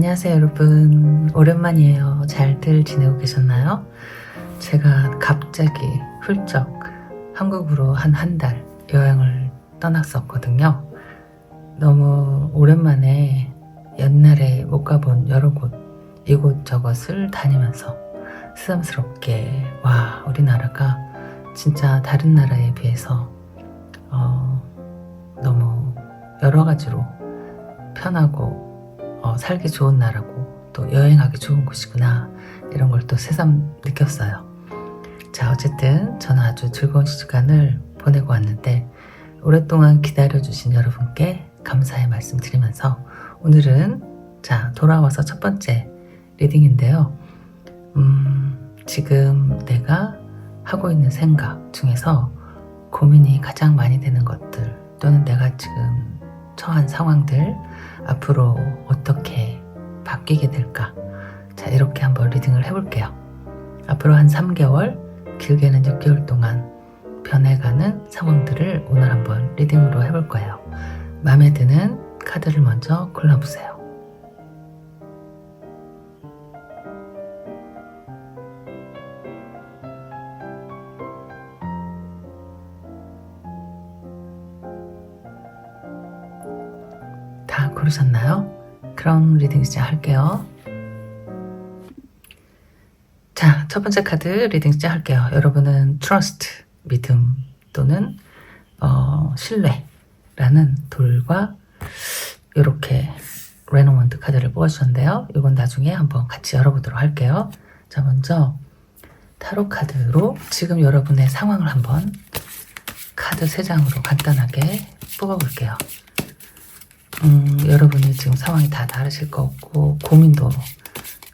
안녕하세요 여러분, 오랜만이에요. 잘들 지내고 계셨나요? 제가 갑자기 훌쩍 한국으로 한 달 여행을 떠났었거든요. 너무 오랜만에 옛날에 못 가본 여러 곳 이곳저곳을 다니면서 새삼스럽게 와, 우리나라가 진짜 다른 나라에 비해서 너무 여러 가지로 편하고 살기 좋은 나라고 또 여행하기 좋은 곳이구나, 이런 걸 또 새삼 느꼈어요. 자, 어쨌든 저는 아주 즐거운 시간을 보내고 왔는데 오랫동안 기다려주신 여러분께 감사의 말씀 드리면서 오늘은 돌아와서 첫 번째 리딩인데요. 지금 내가 하고 있는 생각 중에서 고민이 가장 많이 되는 것들, 또는 내가 지금 처한 상황들 앞으로 어떻게 바뀌게 될까, 이렇게 한번 리딩을 해볼게요. 앞으로 한 3개월, 길게는 6개월 동안 변해가는 상황들을 오늘 한번 리딩으로 해볼 거예요. 마음에 드는 카드를 먼저 골라보세요. 다 고르셨나요? 그럼 리딩 시작할게요. 자, 첫 번째 카드 리딩 시작할게요. 여러분은 trust, 믿음 또는 신뢰라는 돌과 이렇게 레노먼드 카드를 뽑아주셨는데요. 이건 나중에 한번 같이 열어보도록 할게요. 자, 먼저 타로 카드로 지금 여러분의 상황을 한번 카드 3장으로 간단하게 뽑아볼게요. 여러분이 지금 상황이 다 다르실 거고 고민도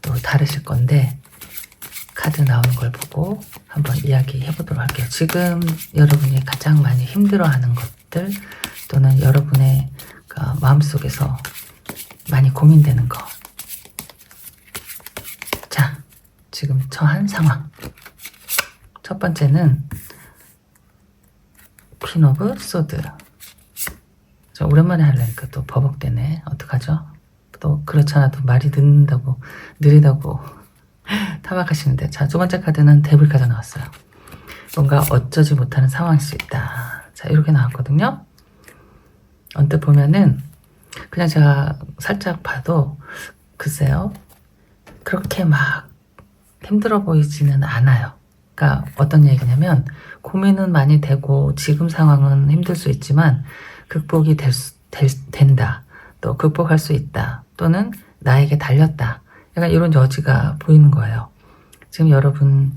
또 다르실 건데 카드 나오는 걸 보고 한번 이야기해 보도록 할게요. 지금 여러분이 가장 많이 힘들어하는 것들 또는 여러분의 마음속에서 많이 고민되는 거, 자, 지금 처한 상황. 첫 번째는 퀸 오브 소드. 오랜만에 하려니까 또 버벅대네. 어떡하죠? 또 그렇지 않아도 말이 늦는다고, 느리다고 타박하시는데, 자, 두 번째 카드는 데블 카드 나왔어요. 뭔가 어쩌지 못하는 상황일 수 있다. 자, 이렇게 나왔거든요. 언뜻 보면은 그냥 제가 살짝 봐도 글쎄요, 그렇게 막 힘들어 보이지는 않아요. 그러니까 어떤 얘기냐면, 고민은 많이 되고 지금 상황은 힘들 수 있지만 극복이 된다, 또 극복할 수 있다, 또는 나에게 달렸다, 약간 이런 여지가 보이는 거예요. 지금 여러분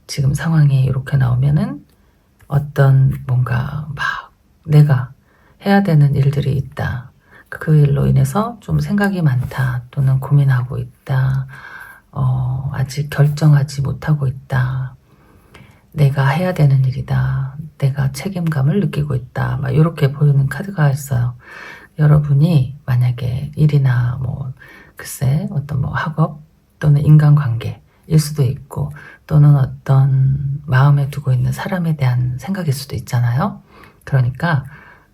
지금 상황이 이렇게 나오면은 어떤 뭔가 막 내가 해야 되는 일들이 있다, 그 일로 인해서 좀 생각이 많다, 또는 고민하고 있다, 아직 결정하지 못하고 있다, 내가 해야 되는 일이다, 내가 책임감을 느끼고 있다, 막 이렇게 보이는 카드가 있어요. 여러분이 만약에 일이나 글쎄 어떤 학업 또는 인간관계일 수도 있고, 또는 어떤 마음에 두고 있는 사람에 대한 생각일 수도 있잖아요. 그러니까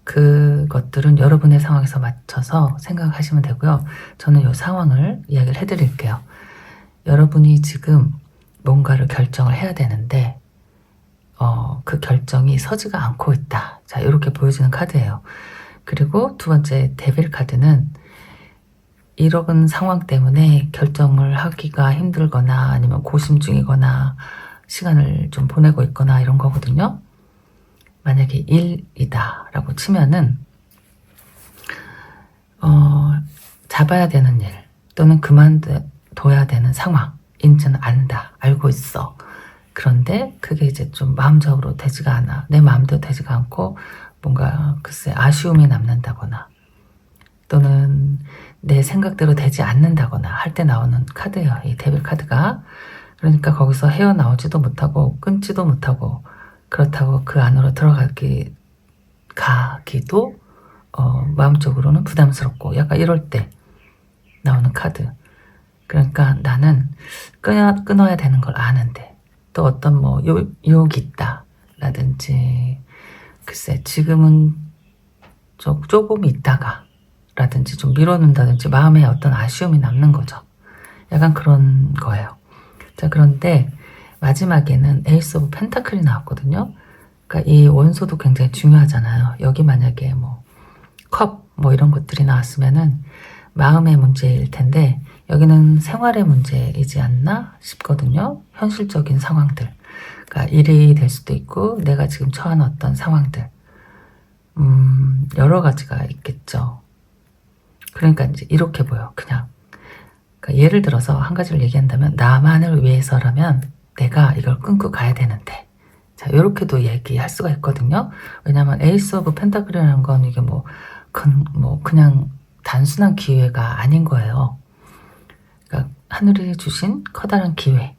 그것들은 여러분의 상황에서 맞춰서 생각하시면 되고요. 저는 이 상황을 이야기를 해드릴게요. 여러분이 지금 뭔가를 결정을 해야 되는데 그 결정이 서지가 않고 있다. 자, 이렇게 보여주는 카드예요. 그리고 두 번째 데빌 카드는 이런 상황 때문에 결정을 하기가 힘들거나 아니면 고심 중이거나 시간을 좀 보내고 있거나 이런 거거든요. 만약에 일이다 라고 치면은 잡아야 되는 일 또는 그만둬야 되는 상황인지는 안다, 알고 있어. 그런데 그게 이제 좀 마음적으로 되지가 않아. 내 마음대로 되지가 않고 뭔가 글쎄 아쉬움이 남는다거나 또는 내 생각대로 되지 않는다거나 할 때 나오는 카드예요, 이 데빌 카드가. 그러니까 거기서 헤어나오지도 못하고 끊지도 못하고, 그렇다고 그 안으로 가기도 마음적으로는 부담스럽고 약간 이럴 때 나오는 카드. 그러니까 나는 끊어야 되는 걸 아는데 또 어떤 유혹이 있다 라든지, 글쎄 지금은 조금 있다가 라든지 좀 미뤄놓는다든지 마음에 어떤 아쉬움이 남는 거죠. 약간 그런 거예요. 자, 그런데 마지막에는 에이스 오브 펜타클이 나왔거든요. 그러니까 이 원소도 굉장히 중요하잖아요. 여기 만약에 뭐 컵 뭐 이런 것들이 나왔으면은 마음의 문제일 텐데 여기는 생활의 문제이지 않나 싶거든요. 현실적인 상황들. 그러니까 일이 될 수도 있고 내가 지금 처한 어떤 상황들. 여러 가지가 있겠죠. 그러니까 이제 이렇게 보여. 그냥. 그러니까 예를 들어서 한 가지를 얘기한다면 나만을 위해서라면 내가 이걸 끊고 가야 되는데 자, 이렇게도 얘기할 수가 있거든요. 왜냐하면 에이스 오브 펜타클이라는 건 이게 그냥 단순한 기회가 아닌 거예요. 그러니까 하늘이 주신 커다란 기회,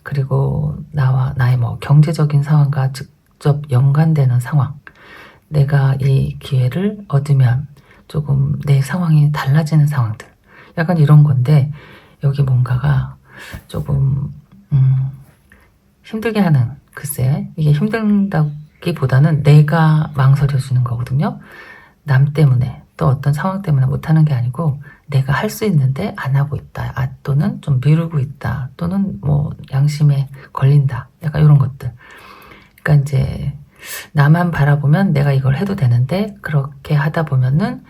그리고 나의 뭐 경제적인 상황과 직접 연관되는 상황, 내가 이 기회를 얻으면 조금 내 상황이 달라지는 상황들, 약간 이런 건데 여기 뭔가가 조금 힘들게 하는, 글쎄 이게 힘들다기보다는 내가 망설여지는 거거든요. 남 때문에 또 어떤 상황 때문에 못하는 게 아니고 내가 할 수 있는데 안 하고 있다, 또는 좀 미루고 있다, 또는 뭐 양심에 걸린다, 약간 이런 것들. 그러니까 이제 나만 바라보면 내가 이걸 해도 되는데 그렇게 하다 보면은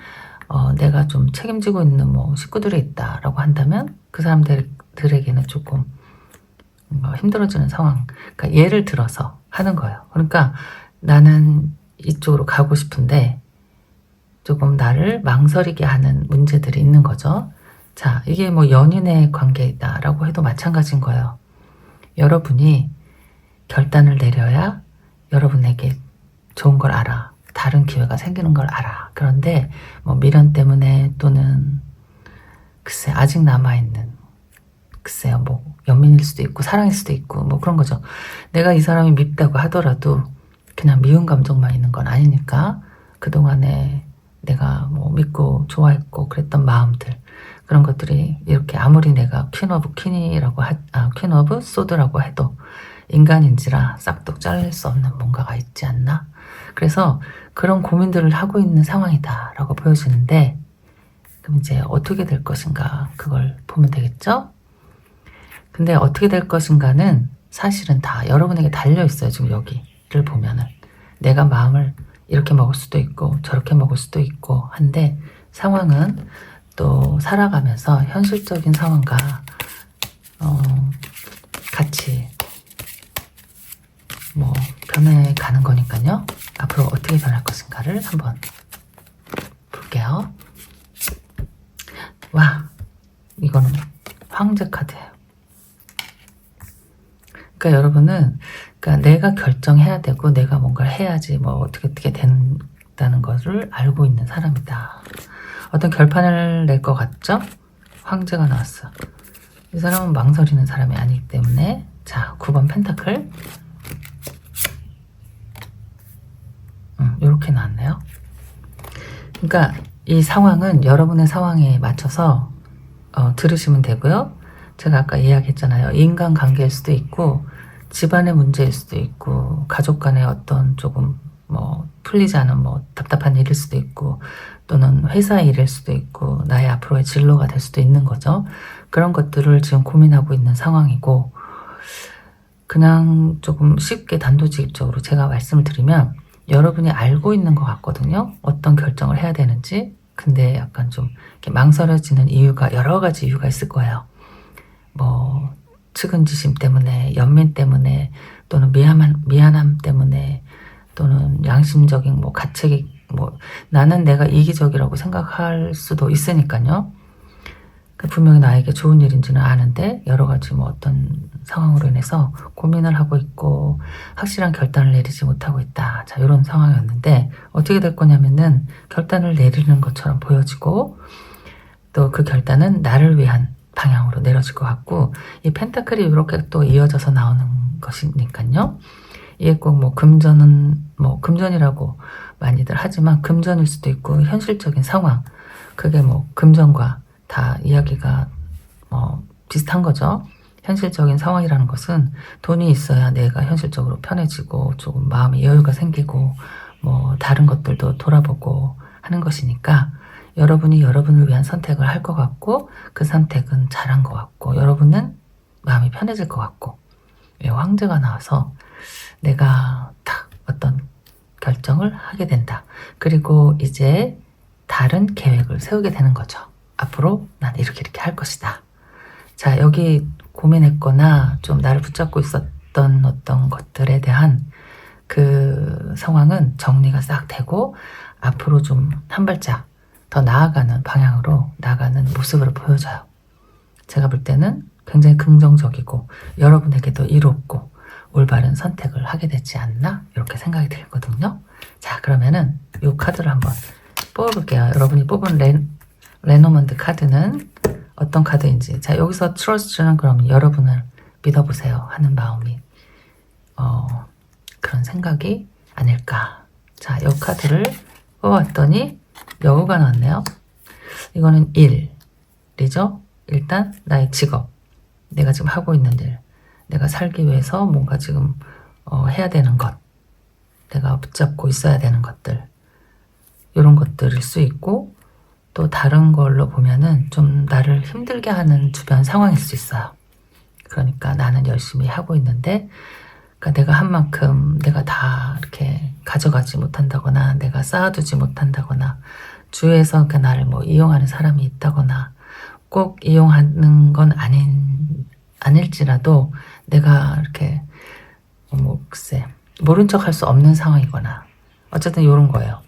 내가 좀 책임지고 있는 뭐 식구들이 있다라고 한다면 그 사람들에게는 조금 힘들어지는 상황. 그러니까 예를 들어서 하는 거예요. 그러니까 나는 이쪽으로 가고 싶은데 조금 나를 망설이게 하는 문제들이 있는 거죠. 자, 이게 뭐 연인의 관계이다라고 해도 마찬가지인 거예요. 여러분이 결단을 내려야 여러분에게 좋은 걸 알아. 다른 기회가 생기는 걸 알아. 그런데 뭐 미련 때문에 또는 글쎄 아직 남아있는, 글쎄요 뭐 연민일 수도 있고 사랑일 수도 있고 뭐 그런 거죠. 내가 이 사람이 밉다고 하더라도 그냥 미운 감정만 있는 건 아니니까 그동안에 내가 뭐 믿고 좋아했고 그랬던 마음들, 그런 것들이 이렇게 아무리 내가 퀸 오브 소드라고 해도 인간인지라 싹둑 잘릴 수 없는 뭔가가 있지 않나? 그래서 그런 고민들을 하고 있는 상황이다 라고 보여지는데, 그럼 이제 어떻게 될 것인가 그걸 보면 되겠죠? 근데 어떻게 될 것인가는 사실은 다 여러분에게 달려있어요. 지금 여기를 보면은 내가 마음을 이렇게 먹을 수도 있고 저렇게 먹을 수도 있고 한데, 상황은 또 살아가면서 현실적인 상황과 같이 뭐 변해가는 거니까요. 앞으로 어떻게 변할 것인가를 한번 볼게요. 와, 이거는 황제 카드예요. 그러니까 여러분은 내가 결정해야 되고 내가 뭔가를 해야지 뭐 어떻게 된다는 것을 알고 있는 사람이다. 어떤 결판을 낼 것 같죠? 황제가 나왔어. 이 사람은 망설이는 사람이 아니기 때문에. 자, 9번 펜타클. 이렇게 나왔네요. 그러니까 이 상황은 여러분의 상황에 맞춰서 들으시면 되고요. 제가 아까 이야기했잖아요. 인간관계일 수도 있고 집안의 문제일 수도 있고 가족 간의 어떤 조금 뭐 풀리지 않은 뭐 답답한 일일 수도 있고, 또는 회사 일일 수도 있고 나의 앞으로의 진로가 될 수도 있는 거죠. 그런 것들을 지금 고민하고 있는 상황이고, 그냥 조금 쉽게 단도직입적으로 제가 말씀을 드리면 여러분이 알고 있는 것 같거든요. 어떤 결정을 해야 되는지. 근데 약간 좀 이렇게 망설여지는 이유가 여러 가지 이유가 있을 거예요. 뭐 측은지심 때문에, 연민 때문에, 또는 미안함 때문에, 또는 양심적인 뭐 가책이, 뭐 나는 내가 이기적이라고 생각할 수도 있으니까요. 분명히 나에게 좋은 일인지는 아는데 여러 가지 뭐 어떤 상황으로 인해서 고민을 하고 있고 확실한 결단을 내리지 못하고 있다. 자, 이런 상황이었는데 어떻게 될 거냐면은 결단을 내리는 것처럼 보여지고, 또 그 결단은 나를 위한 방향으로 내려질 것 같고, 이 펜타클이 이렇게 또 이어져서 나오는 것이니까요. 이게 꼭 뭐 금전이라고 많이들 하지만 금전일 수도 있고 현실적인 상황, 그게 뭐 금전과 다 이야기가 비슷한 거죠. 현실적인 상황이라는 것은 돈이 있어야 내가 현실적으로 편해지고 조금 마음의 여유가 생기고 뭐 다른 것들도 돌아보고 하는 것이니까, 여러분이 여러분을 위한 선택을 할 것 같고 그 선택은 잘한 것 같고 여러분은 마음이 편해질 것 같고 황제가 나와서 내가 딱 어떤 결정을 하게 된다. 그리고 이제 다른 계획을 세우게 되는 거죠. 앞으로 난 이렇게 할 것이다. 자, 여기 고민했거나 좀 나를 붙잡고 있었던 어떤 것들에 대한 그 상황은 정리가 싹 되고 앞으로 좀 한 발짝 더 나아가는 방향으로 나가는 모습으로 보여져요. 제가 볼 때는 굉장히 긍정적이고 여러분에게도 이롭고 올바른 선택을 하게 되지 않나 이렇게 생각이 들거든요. 자, 그러면은 이 카드를 한번 뽑아볼게요. 여러분이 뽑은 레노먼드 카드는 어떤 카드인지. 자, 여기서 트러스트는 그럼 여러분을 믿어보세요 하는 마음이 그런 생각이 아닐까. 자, 이 카드를 뽑았더니 여우가 나왔네요. 이거는 일이죠. 일단 나의 직업, 내가 지금 하고 있는 일, 내가 살기 위해서 뭔가 지금 해야 되는 것, 내가 붙잡고 있어야 되는 것들, 이런 것들일 수 있고 또 다른 걸로 보면은 좀 나를 힘들게 하는 주변 상황일 수 있어요. 그러니까 나는 열심히 하고 있는데 그러니까 내가 한 만큼 내가 다 이렇게 가져가지 못한다거나 내가 쌓아두지 못한다거나 주위에서 그러니까 나를 뭐 이용하는 사람이 있다거나 꼭 이용하는 건 아닐지라도 내가 이렇게 뭐 글쎄 모른 척 할 수 없는 상황이거나 어쨌든 이런 거예요.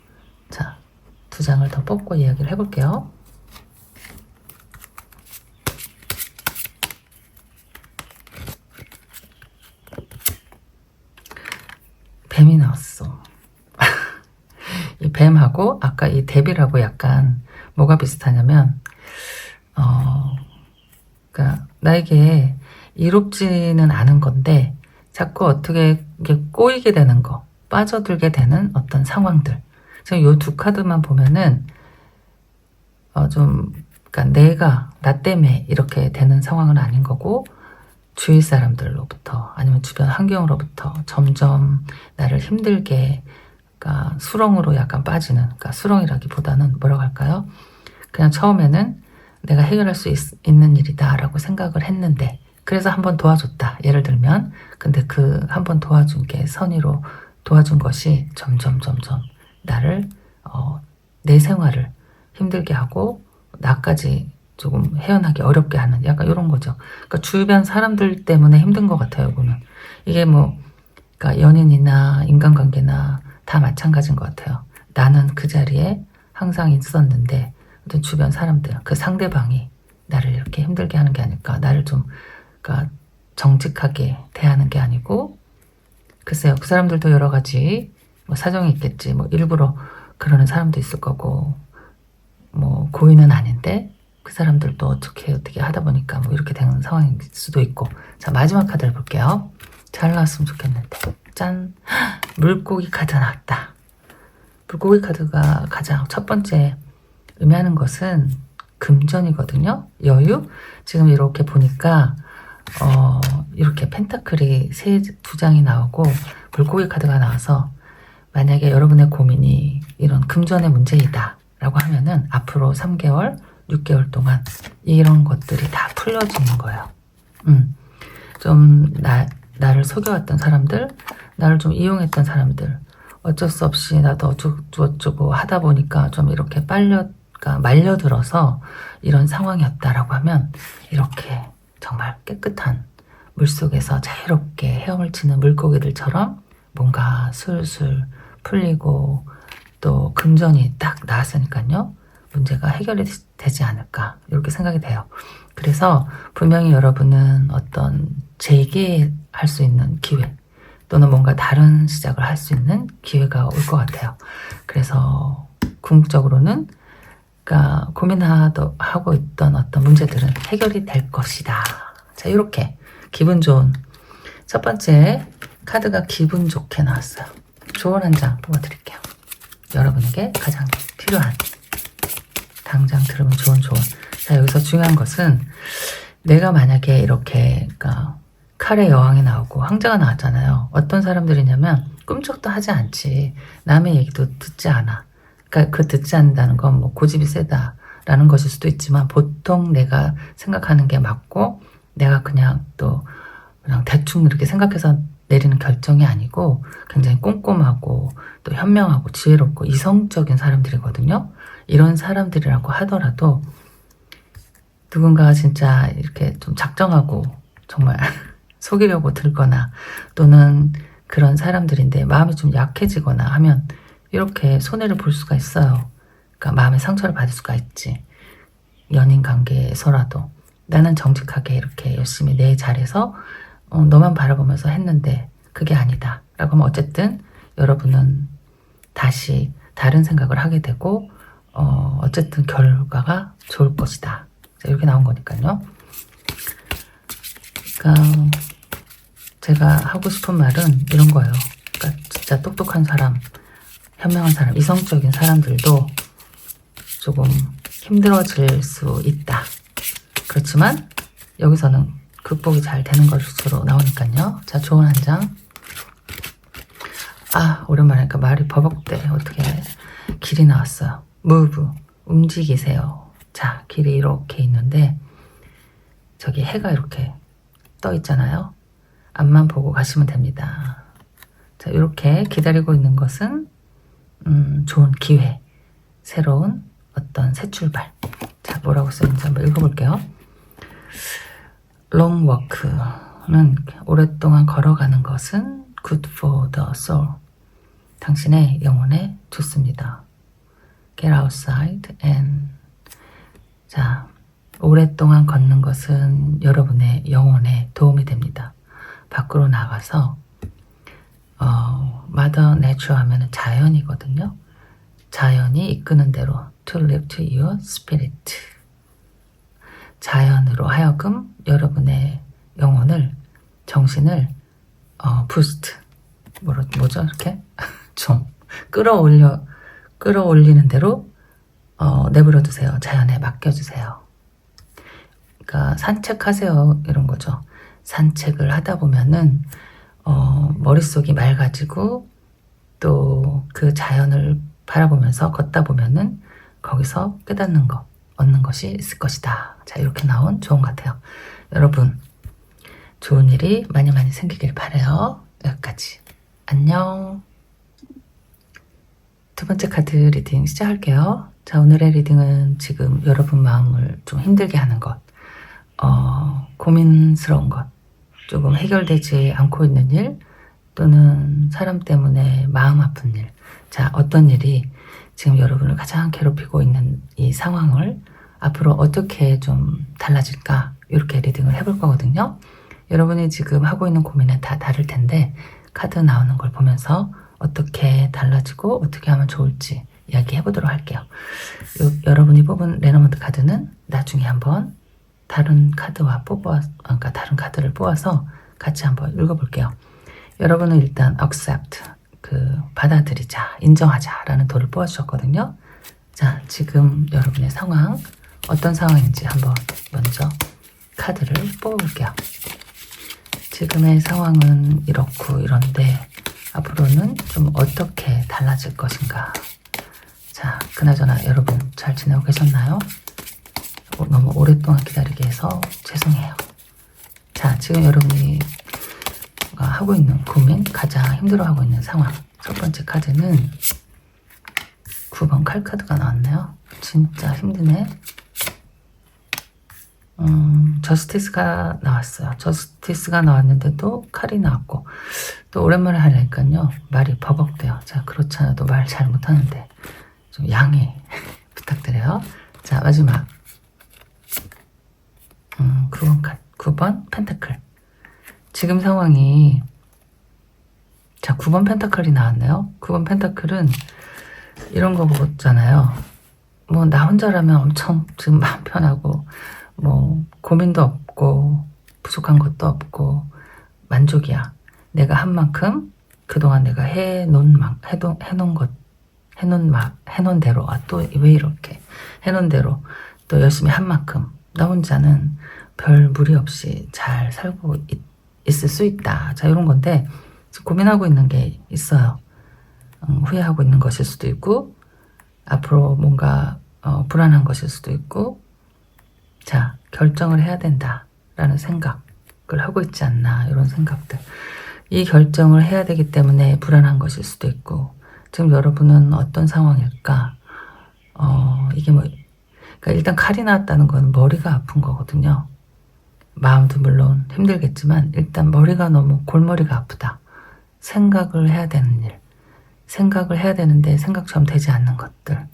자, 2장을 더 뽑고 이야기를 해볼게요. 뱀이 나왔어. 이 뱀하고 아까 이 데빌하고 약간 뭐가 비슷하냐면 그러니까 나에게 이롭지는 않은 건데 자꾸 어떻게 이게 꼬이게 되는 거, 빠져들게 되는 어떤 상황들. 지금 이 두 카드만 보면은 그러니까 내가 나 때문에 이렇게 되는 상황은 아닌 거고 주위 사람들로부터 아니면 주변 환경으로부터 점점 나를 힘들게 그러니까 수렁으로 약간 빠지는, 그러니까 수렁이라기보다는 뭐라고 할까요? 그냥 처음에는 내가 해결할 수 있는 일이다 라고 생각을 했는데 그래서 한번 도와줬다. 예를 들면 근데 그 한번 도와준 게 선의로 도와준 것이 점점 나를 내 생활을 힘들게 하고 나까지 조금 헤어나기 어렵게 하는 약간 이런 거죠. 그러니까 주변 사람들 때문에 힘든 것 같아요. 보면 이게 뭐 그러니까 연인이나 인간관계나 다 마찬가지인 것 같아요. 나는 그 자리에 항상 있었는데 어떤 주변 사람들, 그 상대방이 나를 이렇게 힘들게 하는 게 아닐까. 나를 좀 그러니까 정직하게 대하는 게 아니고 글쎄요. 그 사람들도 여러 가지 뭐 사정이 있겠지. 뭐 일부러 그러는 사람도 있을 거고 뭐 고의는 아닌데 그 사람들도 어떻게 하다 보니까 뭐 이렇게 되는 상황일 수도 있고. 자, 마지막 카드를 볼게요. 잘 나왔으면 좋겠는데. 짠! 물고기 카드 나왔다. 물고기 카드가 가장 첫 번째 의미하는 것은 금전이거든요. 여유? 지금 이렇게 보니까 이렇게 펜타클이 2장이 나오고 물고기 카드가 나와서 만약에 여러분의 고민이 이런 금전의 문제이다 라고 하면은 앞으로 3개월, 6개월 동안 이런 것들이 다 풀려지는 거예요. 좀 나를 속여왔던 사람들, 나를 좀 이용했던 사람들, 어쩔 수 없이 나도 어쩌고 하다 보니까 좀 이렇게 말려들어서 이런 상황이었다라고 하면 이렇게 정말 깨끗한 물속에서 자유롭게 헤엄을 치는 물고기들처럼 뭔가 술술 풀리고 또 금전이 딱 나왔으니까요. 문제가 해결이 되지 않을까 이렇게 생각이 돼요. 그래서 분명히 여러분은 어떤 재기할 수 있는 기회 또는 뭔가 다른 시작을 할 수 있는 기회가 올 것 같아요. 그래서 궁극적으로는 그러니까 고민하고 있던 어떤 문제들은 해결이 될 것이다. 자, 이렇게 기분 좋은 첫 번째 카드가 기분 좋게 나왔어요. 조언 한 장 뽑아드릴게요. 여러분에게 가장 필요한 당장 들으면 좋은 조언. 자, 여기서 중요한 것은 내가 만약에 이렇게 그러니까 칼의 여왕이 나오고 황제가 나왔잖아요. 어떤 사람들이냐면 꿈쩍도 하지 않지. 남의 얘기도 듣지 않아. 그러니까 그 듣지 않는다는 건 뭐 고집이 세다라는 것일 수도 있지만 보통 내가 생각하는 게 맞고 내가 그냥 또 그냥 대충 이렇게 생각해서 내리는 결정이 아니고 굉장히 꼼꼼하고 또 현명하고 지혜롭고 이성적인 사람들이거든요. 이런 사람들이라고 하더라도 누군가가 진짜 이렇게 좀 작정하고 정말 속이려고 들거나 또는 그런 사람들인데 마음이 좀 약해지거나 하면 이렇게 손해를 볼 수가 있어요. 그러니까 마음의 상처를 받을 수가 있지. 연인 관계에서라도 나는 정직하게 이렇게 열심히 내 잘해서 너만 바라보면서 했는데 그게 아니다 라고 하면 어쨌든 여러분은 다시 다른 생각을 하게 되고 어쨌든 결과가 좋을 것이다. 이렇게 나온 거니까요. 그러니까 제가 하고 싶은 말은 이런 거예요. 그러니까 진짜 똑똑한 사람, 현명한 사람, 이성적인 사람들도 조금 힘들어질 수 있다. 그렇지만 여기서는 극복이 잘 되는 것으로 나오니까요. 자, 좋은 한 장. 아, 오랜만에 하니까 말이 버벅대. 어떻게 길이 나왔어요. move, 움직이세요. 자, 길이 이렇게 있는데 저기 해가 이렇게 떠 있잖아요. 앞만 보고 가시면 됩니다. 자, 이렇게 기다리고 있는 것은 좋은 기회, 새로운 어떤 새 출발. 자, 뭐라고 써있는지 한번 읽어볼게요. long walk는 오랫동안 걸어가는 것은 good for the soul. 당신의 영혼에 좋습니다. get outside and 자, 오랫동안 걷는 것은 여러분의 영혼에 도움이 됩니다. 밖으로 나가서 Mother Nature 하면은 자연이거든요. 자연이 이끄는 대로 to lift your spirit. 자연으로 하여금 여러분의 영혼을, 정신을 부스트, 뭐죠? 이렇게 좀 끌어올리는 대로 내버려두세요. 자연에 맡겨주세요. 그러니까 산책하세요. 이런 거죠. 산책을 하다 보면은 머릿속이 맑아지고 또 그 자연을 바라보면서 걷다 보면은 거기서 깨닫는 것, 얻는 것이 있을 것이다. 자, 이렇게 나온 조언 같아요. 여러분, 좋은 일이 많이 많이 생기길 바라요. 여기까지. 안녕. 두 번째 카드 리딩 시작할게요. 자, 오늘의 리딩은 지금 여러분 마음을 좀 힘들게 하는 것, 고민스러운 것, 조금 해결되지 않고 있는 일, 또는 사람 때문에 마음 아픈 일. 자, 어떤 일이 지금 여러분을 가장 괴롭히고 있는 이 상황을 앞으로 어떻게 좀 달라질까? 이렇게 리딩을 해볼 거거든요. 여러분이 지금 하고 있는 고민은 다 다를 텐데 카드 나오는 걸 보면서 어떻게 달라지고 어떻게 하면 좋을지 이야기해 보도록 할게요. 여러분이 뽑은 레너먼트 카드는 나중에 한번 다른 카드와 그러니까 다른 카드를 뽑아서 같이 한번 읽어볼게요. 여러분은 일단 accept, 받아들이자, 인정하자 라는 돌을 뽑아주셨거든요. 자, 지금 여러분의 상황, 어떤 상황인지 한번 먼저 카드를 뽑아볼게요. 지금의 상황은 이렇고 이런데 앞으로는 좀 어떻게 달라질 것인가. 자, 그나저나 여러분 잘 지내고 계셨나요? 너무 오랫동안 기다리게 해서 죄송해요. 자, 지금 여러분이 하고 있는 고민, 가장 힘들어하고 있는 상황. 첫 번째 카드는 9번 칼 카드가 나왔네요. 진짜 힘드네. 저스티스가 나왔어요. 저스티스가 나왔는데도 칼이 나왔고 또 오랜만에 하려니까요 말이 버벅대요. 자, 그렇지 않아도 말 잘 못하는데 좀 양해 부탁드려요. 자, 마지막 9번 펜타클. 지금 상황이 자, 9번 펜타클이 나왔네요. 9번 펜타클은 이런 거 보잖아요. 뭐 나 혼자라면 엄청 지금 마음 편하고 뭐 고민도 없고 부족한 것도 없고 만족이야. 내가 한 만큼 그동안 내가 해놓은 대로 또 왜 이렇게 해놓은 대로 또 열심히 한 만큼 나 혼자는 별 무리 없이 잘 살고 있을 수 있다. 자, 이런 건데 고민하고 있는 게 있어요. 후회하고 있는 것일 수도 있고 앞으로 뭔가 불안한 것일 수도 있고, 자, 결정을 해야 된다라는 생각을 하고 있지 않나, 이런 생각들. 이 결정을 해야 되기 때문에 불안한 것일 수도 있고, 지금 여러분은 어떤 상황일까? 이게 뭐, 그러니까 일단 칼이 나왔다는 건 머리가 아픈 거거든요. 마음도 물론 힘들겠지만 일단 머리가 너무 골머리가 아프다. 생각을 해야 되는 일, 생각을 해야 되는데 생각처럼 되지 않는 것들,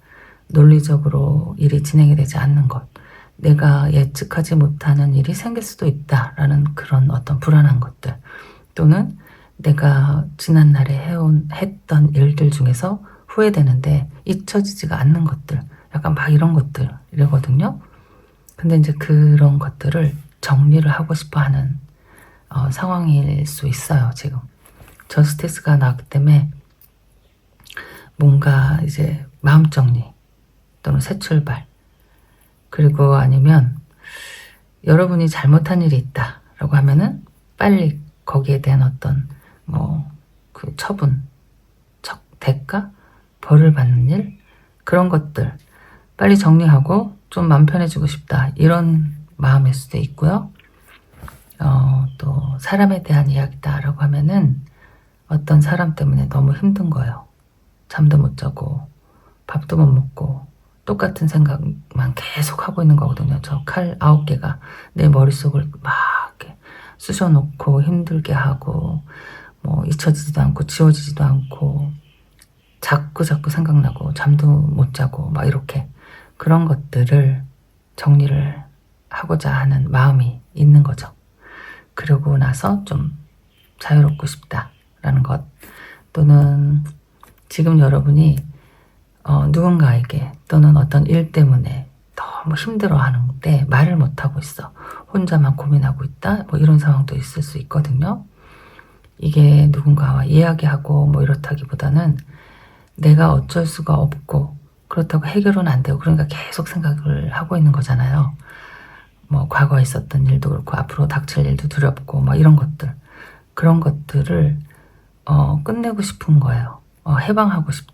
논리적으로 일이 진행이 되지 않는 것, 내가 예측하지 못하는 일이 생길 수도 있다라는 그런 어떤 불안한 것들, 또는 내가 지난날에 했던 일들 중에서 후회되는데 잊혀지지가 않는 것들, 약간 막 이런 것들 이러거든요. 근데 이제 그런 것들을 정리를 하고 싶어 하는 상황일 수 있어요, 지금. 저스티스가 나왔기 때문에 뭔가 이제 마음 정리 또는 새 출발, 그리고 아니면 여러분이 잘못한 일이 있다라고 하면은 빨리 거기에 대한 어떤 그 처분, 대가, 벌을 받는 일, 그런 것들 빨리 정리하고 좀 마음 편해지고 싶다, 이런 마음일 수도 있고요. 또 사람에 대한 이야기다라고 하면은 어떤 사람 때문에 너무 힘든 거예요. 잠도 못 자고 밥도 못 먹고 똑같은 생각만 계속 하고 있는 거거든요. 저 칼 9개가 내 머릿속을 막 이렇게 쑤셔놓고 힘들게 하고, 뭐 잊혀지지도 않고 지워지지도 않고 자꾸 생각나고 잠도 못 자고 막 이렇게, 그런 것들을 정리를 하고자 하는 마음이 있는 거죠. 그러고 나서 좀 자유롭고 싶다라는 것, 또는 지금 여러분이 누군가에게 또는 어떤 일 때문에 너무 힘들어하는데 말을 못하고 있어, 혼자만 고민하고 있다, 뭐 이런 상황도 있을 수 있거든요. 이게 누군가와 이야기하고 뭐 이렇다기보다는 내가 어쩔 수가 없고 그렇다고 해결은 안 되고, 그러니까 계속 생각을 하고 있는 거잖아요. 뭐 과거에 있었던 일도 그렇고 앞으로 닥칠 일도 두렵고 뭐 이런 것들, 그런 것들을 끝내고 싶은 거예요.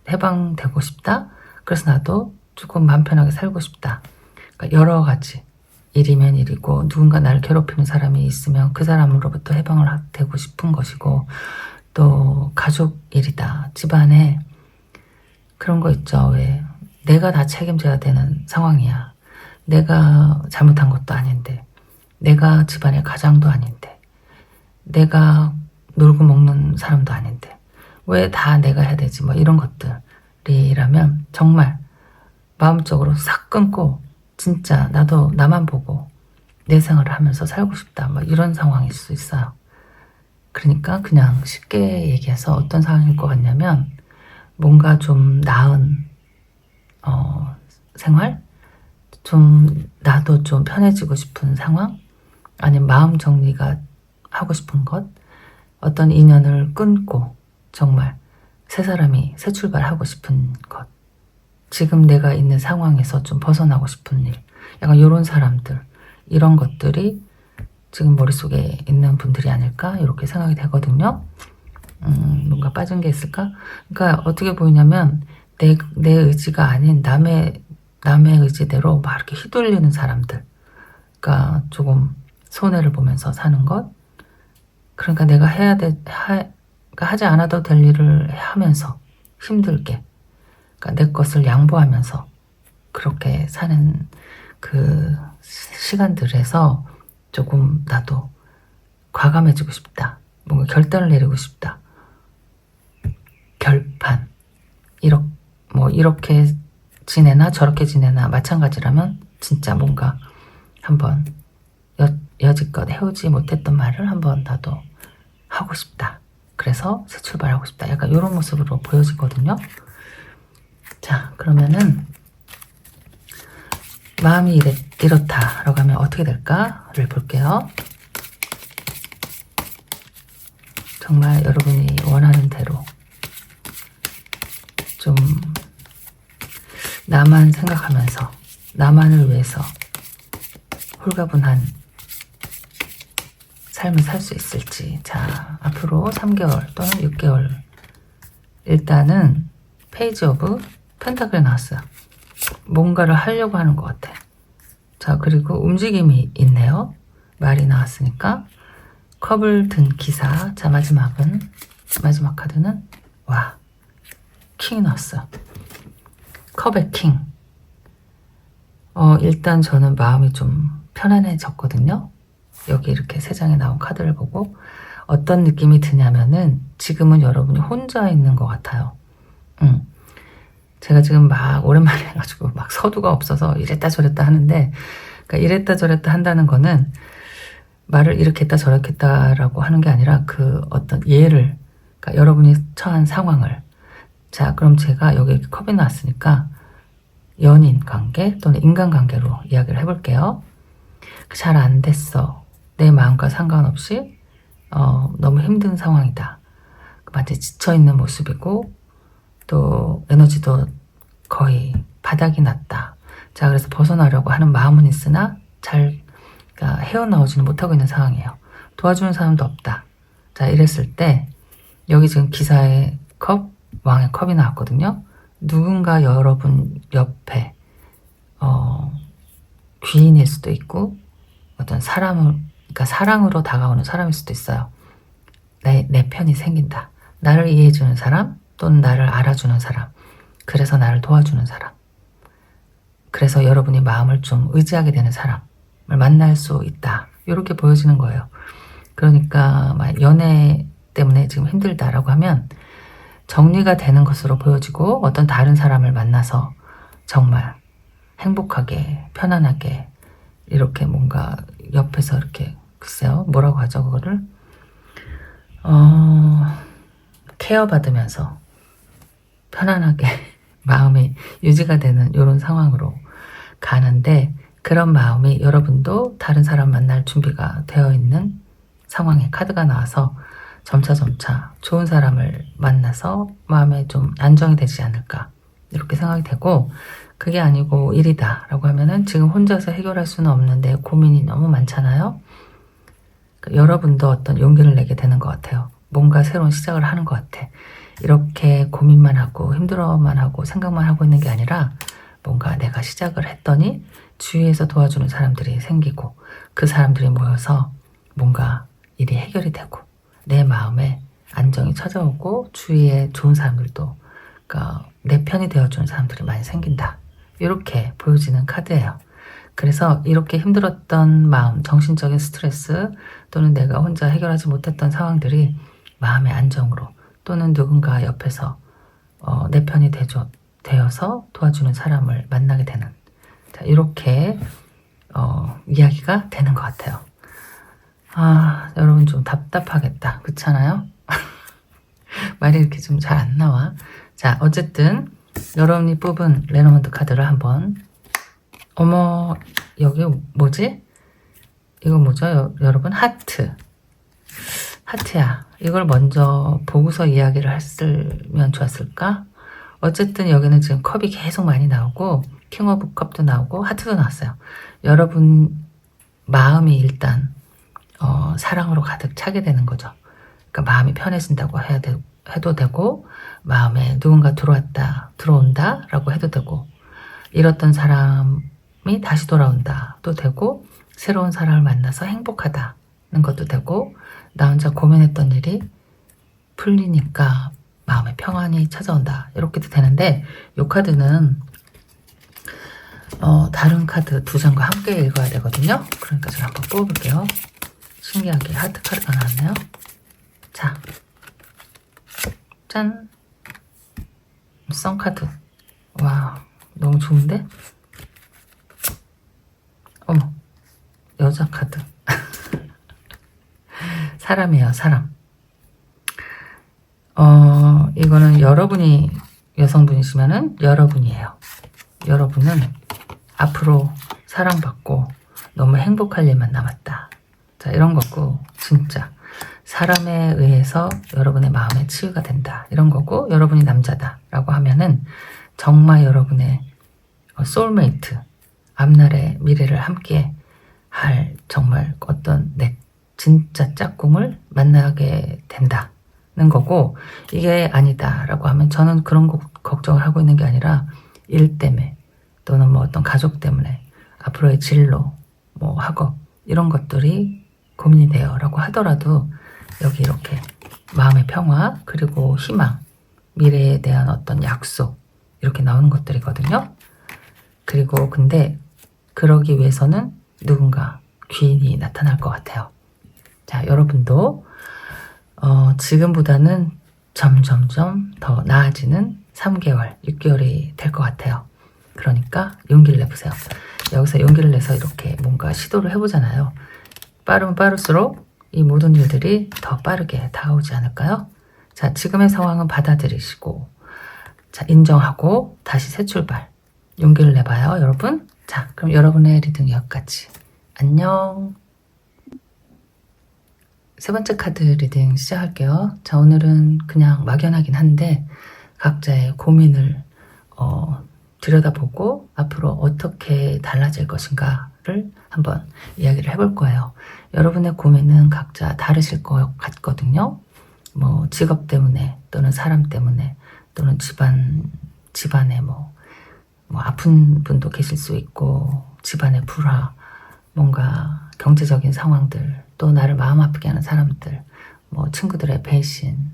해방되고 싶다. 그래서 나도 조금 마음 편하게 살고 싶다. 그러니까 여러 가지, 일이면 일이고, 누군가 나를 괴롭히는 사람이 있으면 그 사람으로부터 해방을 되고 싶은 것이고, 또 가족 일이다, 집안에 그런 거 있죠. 왜 내가 다 책임져야 되는 상황이야. 내가 잘못한 것도 아닌데, 내가 집안의 가장도 아닌데, 내가 놀고 먹는 사람도 아닌데 왜 다 내가 해야 되지, 뭐 이런 것들이라면 정말 마음적으로 싹 끊고 진짜 나도 나만 보고 내 생활을 하면서 살고 싶다, 뭐 이런 상황일 수 있어요. 그러니까 그냥 쉽게 얘기해서 어떤 상황일 것 같냐면, 뭔가 좀 나은 생활, 좀 나도 좀 편해지고 싶은 상황, 아니면 마음 정리가 하고 싶은 것, 어떤 인연을 끊고 정말 새 사람이 새 출발하고 싶은 것, 지금 내가 있는 상황에서 좀 벗어나고 싶은 일, 약간 이런 사람들, 이런 것들이 지금 머릿속에 있는 분들이 아닐까, 이렇게 생각이 되거든요. 뭔가 빠진 게 있을까? 그러니까 어떻게 보이냐면 내 의지가 아닌 남의 의지대로 막 이렇게 휘둘리는 사람들, 그러니까 조금 손해를 보면서 사는 것, 그러니까 내가 그러니까 하지 않아도 될 일을 하면서 힘들게, 그러니까 내 것을 양보하면서 그렇게 사는 그 시간들에서 조금 나도 과감해지고 싶다, 뭔가 결단을 내리고 싶다, 결판, 이렇게 지내나 저렇게 지내나 마찬가지라면 진짜 뭔가 한번 여지껏 해오지 못했던 말을 한번 나도 하고 싶다, 그래서 새 출발하고 싶다, 약간 이런 모습으로 보여지거든요. 자, 그러면은 마음이 이렇다라고 하면 어떻게 될까를 볼게요. 정말 여러분이 원하는 대로 좀 나만 생각하면서 나만을 위해서 홀가분한 삶을 살 수 있을지. 자, 앞으로 3개월 또는 6개월, 일단은 페이지 오브 펜타클이 나왔어요. 뭔가를 하려고 하는 것 같아. 자, 그리고 움직임이 있네요. 말이 나왔으니까. 컵을 든 기사. 자, 마지막 카드는 와, 킹이 나왔어요. 컵의 킹. 일단 저는 마음이 좀 편안해졌거든요. 여기 이렇게 세 장에 나온 카드를 보고 어떤 느낌이 드냐면은 지금은 여러분이 혼자 있는 것 같아요. 제가 지금 막 오랜만에 해가지고 막 서두가 없어서 이랬다 저랬다 하는데, 그러니까 이랬다 저랬다 한다는 거는 말을 이렇게 했다 저렇게 했다라고 하는 게 아니라 그 어떤 예를, 그러니까 여러분이 처한 상황을. 자, 그럼 제가 여기 컵이 나왔으니까 연인 관계 또는 인간 관계로 이야기를 해볼게요. 잘 안 됐어. 내 마음과 상관없이 너무 힘든 상황이다. 마치 지쳐있는 모습이고 또 에너지도 거의 바닥이 났다. 자, 그래서 벗어나려고 하는 마음은 있으나 잘 헤어나오지는 못하고 있는 상황이에요. 도와주는 사람도 없다. 자, 이랬을 때 여기 지금 기사의 컵, 왕의 컵이 나왔거든요. 누군가 여러분 옆에 귀인일 수도 있고 어떤 그러니까 사랑으로 다가오는 사람일 수도 있어요. 내 편이 생긴다. 나를 이해해주는 사람 또는 나를 알아주는 사람, 그래서 나를 도와주는 사람, 그래서 여러분이 마음을 좀 의지하게 되는 사람을 만날 수 있다. 이렇게 보여지는 거예요. 그러니까 연애 때문에 지금 힘들다라고 하면 정리가 되는 것으로 보여지고 어떤 다른 사람을 만나서 정말 행복하게 편안하게 이렇게 뭔가 옆에서 이렇게 글쎄요 뭐라고 하죠 그거를 케어받으면서 편안하게 마음이 유지가 되는 이런 상황으로 가는데, 그런 마음이 여러분도 다른 사람 만날 준비가 되어 있는 상황에 카드가 나와서 점차 좋은 사람을 만나서 마음에 좀 안정이 되지 않을까 이렇게 생각이 되고, 그게 아니고 일이다 라고 하면은 지금 혼자서 해결할 수는 없는데 고민이 너무 많잖아요. 여러분도 어떤 용기를 내게 되는 것 같아요. 뭔가 새로운 시작을 하는 것 같아. 이렇게 고민만 하고 힘들어만 하고 생각만 하고 있는 게 아니라 뭔가 내가 시작을 했더니 주위에서 도와주는 사람들이 생기고 그 사람들이 모여서 뭔가 일이 해결이 되고 내 마음에 안정이 찾아오고 주위에 좋은 사람들도, 그러니까 내 편이 되어주는 사람들이 많이 생긴다. 이렇게 보여지는 카드예요. 그래서 이렇게 힘들었던 마음, 정신적인 스트레스 또는 내가 혼자 해결하지 못했던 상황들이 마음의 안정으로 또는 누군가 옆에서 내 편이 되어서 도와주는 사람을 만나게 되는, 자, 이렇게 이야기가 되는 것 같아요. 여러분 좀 답답하겠다. 그렇잖아요? 말이 이렇게 좀 잘 안 나와. 자, 어쨌든 여러분이 뽑은 레노먼트 카드를 한번, 어머, 여기 뭐지? 이거 뭐죠? 여러분, 하트야. 이걸 먼저 보고서 이야기를 했으면 좋았을까? 어쨌든 여기는 지금 컵이 계속 많이 나오고 킹 오브 컵도 나오고 하트도 나왔어요. 여러분 마음이 일단 사랑으로 가득 차게 되는 거죠. 그러니까 마음이 편해진다고 해도 되고, 마음에 누군가 들어온다 라고 해도 되고, 잃었던 사람이 다시 돌아온다 도 되고, 새로운 사람을 만나서 행복하다는 것도 되고, 나 혼자 고민했던 일이 풀리니까 마음의 평안이 찾아온다 이렇게도 되는데, 이 카드는 다른 카드 두 장과 함께 읽어야 되거든요. 그러니까 제가 한번 뽑아볼게요. 신기하게 하트 카드가 나왔네요. 자, 짠! 썬카드. 와, 너무 좋은데? 어머, 여자 카드. 사람이에요, 사람. 이거는 여러분이 여성분이시면은 여러분이에요. 여러분은 앞으로 사랑받고 너무 행복할 일만 남았다. 자, 이런 거고, 진짜 사람에 의해서 여러분의 마음에 치유가 된다 이런 거고, 여러분이 남자다 라고 하면은 정말 여러분의 소울메이트, 앞날의 미래를 함께 할 정말 어떤 내 진짜 짝꿍을 만나게 된다는 거고, 이게 아니다 라고 하면 저는 그런 걱정을 하고 있는 게 아니라 일 때문에 또는 뭐 어떤 가족 때문에 앞으로의 진로, 뭐 학업 이런 것들이 고민이 돼요 라고 하더라도 여기 이렇게 마음의 평화 그리고 희망, 미래에 대한 어떤 약속 이렇게 나오는 것들이거든요. 그리고 근데 그러기 위해서는 누군가 귀인이 나타날 것 같아요. 자, 여러분도 지금보다는 점점점 더 나아지는 3개월, 6개월이 될 것 같아요. 그러니까 용기를 내보세요. 여기서 용기를 내서 이렇게 뭔가 시도를 해보잖아요. 빠르면 빠를수록 이 모든 일들이 더 빠르게 다가오지 않을까요? 자, 지금의 상황은 받아들이시고, 자, 인정하고 다시 새 출발. 용기를 내봐요, 여러분. 자, 그럼 여러분의 리딩 여기까지. 안녕. 세 번째 카드 리딩 시작할게요. 자, 오늘은 그냥 막연하긴 한데 각자의 고민을 들여다보고 앞으로 어떻게 달라질 것인가를 한번 이야기를 해볼 거예요. 여러분의 고민은 각자 다르실 것 같거든요. 뭐 직업 때문에 또는 사람 때문에 또는 집안에 뭐 아픈 분도 계실 수 있고 집안의 불화, 뭔가 경제적인 상황들, 또 나를 마음 아프게 하는 사람들, 뭐 친구들의 배신,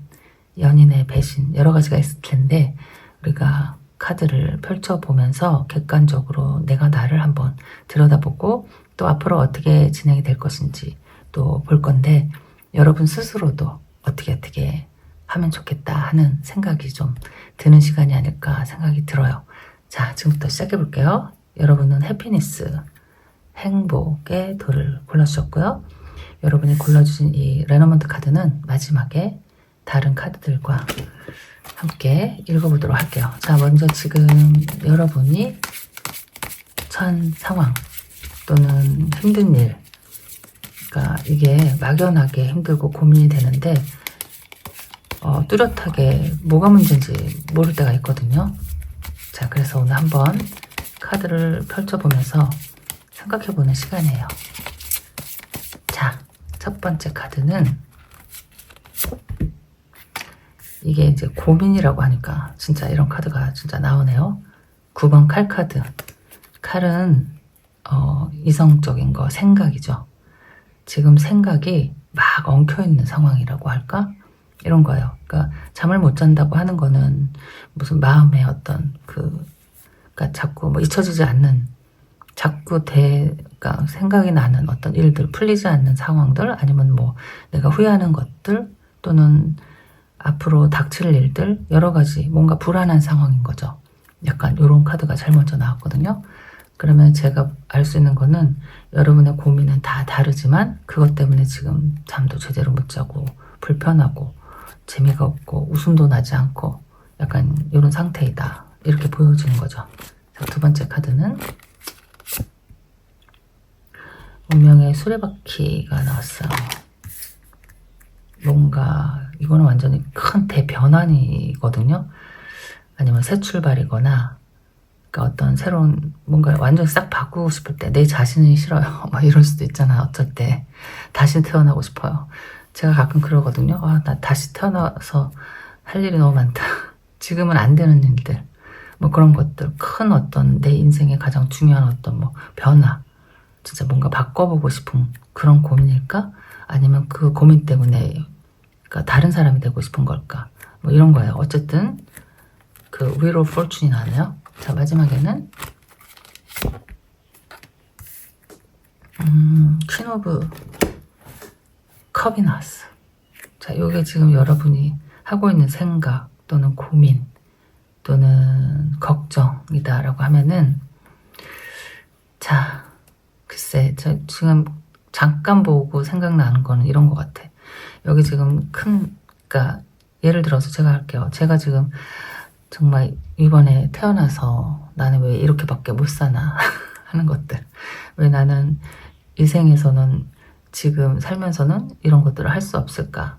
연인의 배신 여러 가지가 있을 텐데 우리가 카드를 펼쳐보면서 객관적으로 내가 나를 한번 들여다보고 또 앞으로 어떻게 진행이 될 것인지 또 볼 건데 여러분 스스로도 어떻게 하면 좋겠다 하는 생각이 좀 드는 시간이 아닐까 생각이 들어요. 자, 지금부터 시작해 볼게요. 여러분은 해피니스, 행복의 돌을 골라주셨고요. 여러분이 골라주신 이 레너먼트 카드는 마지막에 다른 카드들과 함께 읽어보도록 할게요. 자, 먼저 지금 여러분이 처한 상황 또는 힘든 일, 그러니까 이게 막연하게 힘들고 고민이 되는데 뚜렷하게 뭐가 문제인지 모를 때가 있거든요. 자, 그래서 오늘 한번 카드를 펼쳐보면서 생각해보는 시간이에요. 자, 첫 번째 카드는 이게 이제 고민이라고 하니까 진짜 이런 카드가 진짜 나오네요. 9번 칼 카드. 칼은 이성적인 거, 생각이죠. 지금 생각이 막 엉켜있는 상황이라고 할까? 이런 거예요. 그러니까 잠을 못 잔다고 하는 거는 무슨 마음의 어떤 그러니까 자꾸 뭐 잊혀지지 않는 그러니까 생각이 나는 어떤 일들, 풀리지 않는 상황들, 아니면 뭐 내가 후회하는 것들, 또는 앞으로 닥칠 일들, 여러 가지 뭔가 불안한 상황인 거죠. 약간 이런 카드가 제일 먼저 나왔거든요. 그러면 제가 알 수 있는 거는 여러분의 고민은 다 다르지만 그것 때문에 지금 잠도 제대로 못 자고 불편하고 재미가 없고 웃음도 나지 않고 약간 이런 상태이다. 이렇게 보여지는 거죠. 자, 두 번째 카드는 운명의 수레바퀴가 나왔어요. 뭔가 이거는 완전히 큰 대변환이거든요. 아니면 새 출발이거나 그러니까 어떤 새로운 뭔가 완전히 싹 바꾸고 싶을 때 내 자신이 싫어요. 막 이럴 수도 있잖아요. 어쩔 때 다시 태어나고 싶어요. 제가 가끔 그러거든요. 나 다시 태어나서 할 일이 너무 많다. 지금은 안 되는 일들, 뭐 그런 것들, 큰 어떤 내 인생의 가장 중요한 어떤 뭐 변화, 진짜 뭔가 바꿔보고 싶은 그런 고민일까? 아니면 그 고민 때문에 그러니까 다른 사람이 되고 싶은 걸까? 뭐 이런 거예요. 어쨌든 그 Wheel of Fortune이 나왔네요. 자, 마지막에는 Queen of 컵이 나왔어. 자, 요게 지금 여러분이 하고 있는 생각 또는 고민 또는 걱정이다라고 하면은 자, 글쎄, 저 지금 잠깐 보고 생각나는 거는 이런 것 같아. 여기 지금 그러니까 예를 들어서 제가 할게요. 제가 지금 정말 이번에 태어나서 나는 왜 이렇게밖에 못 사나 하는 것들. 왜 나는 이 생에서는 지금 살면서는 이런 것들을 할 수 없을까?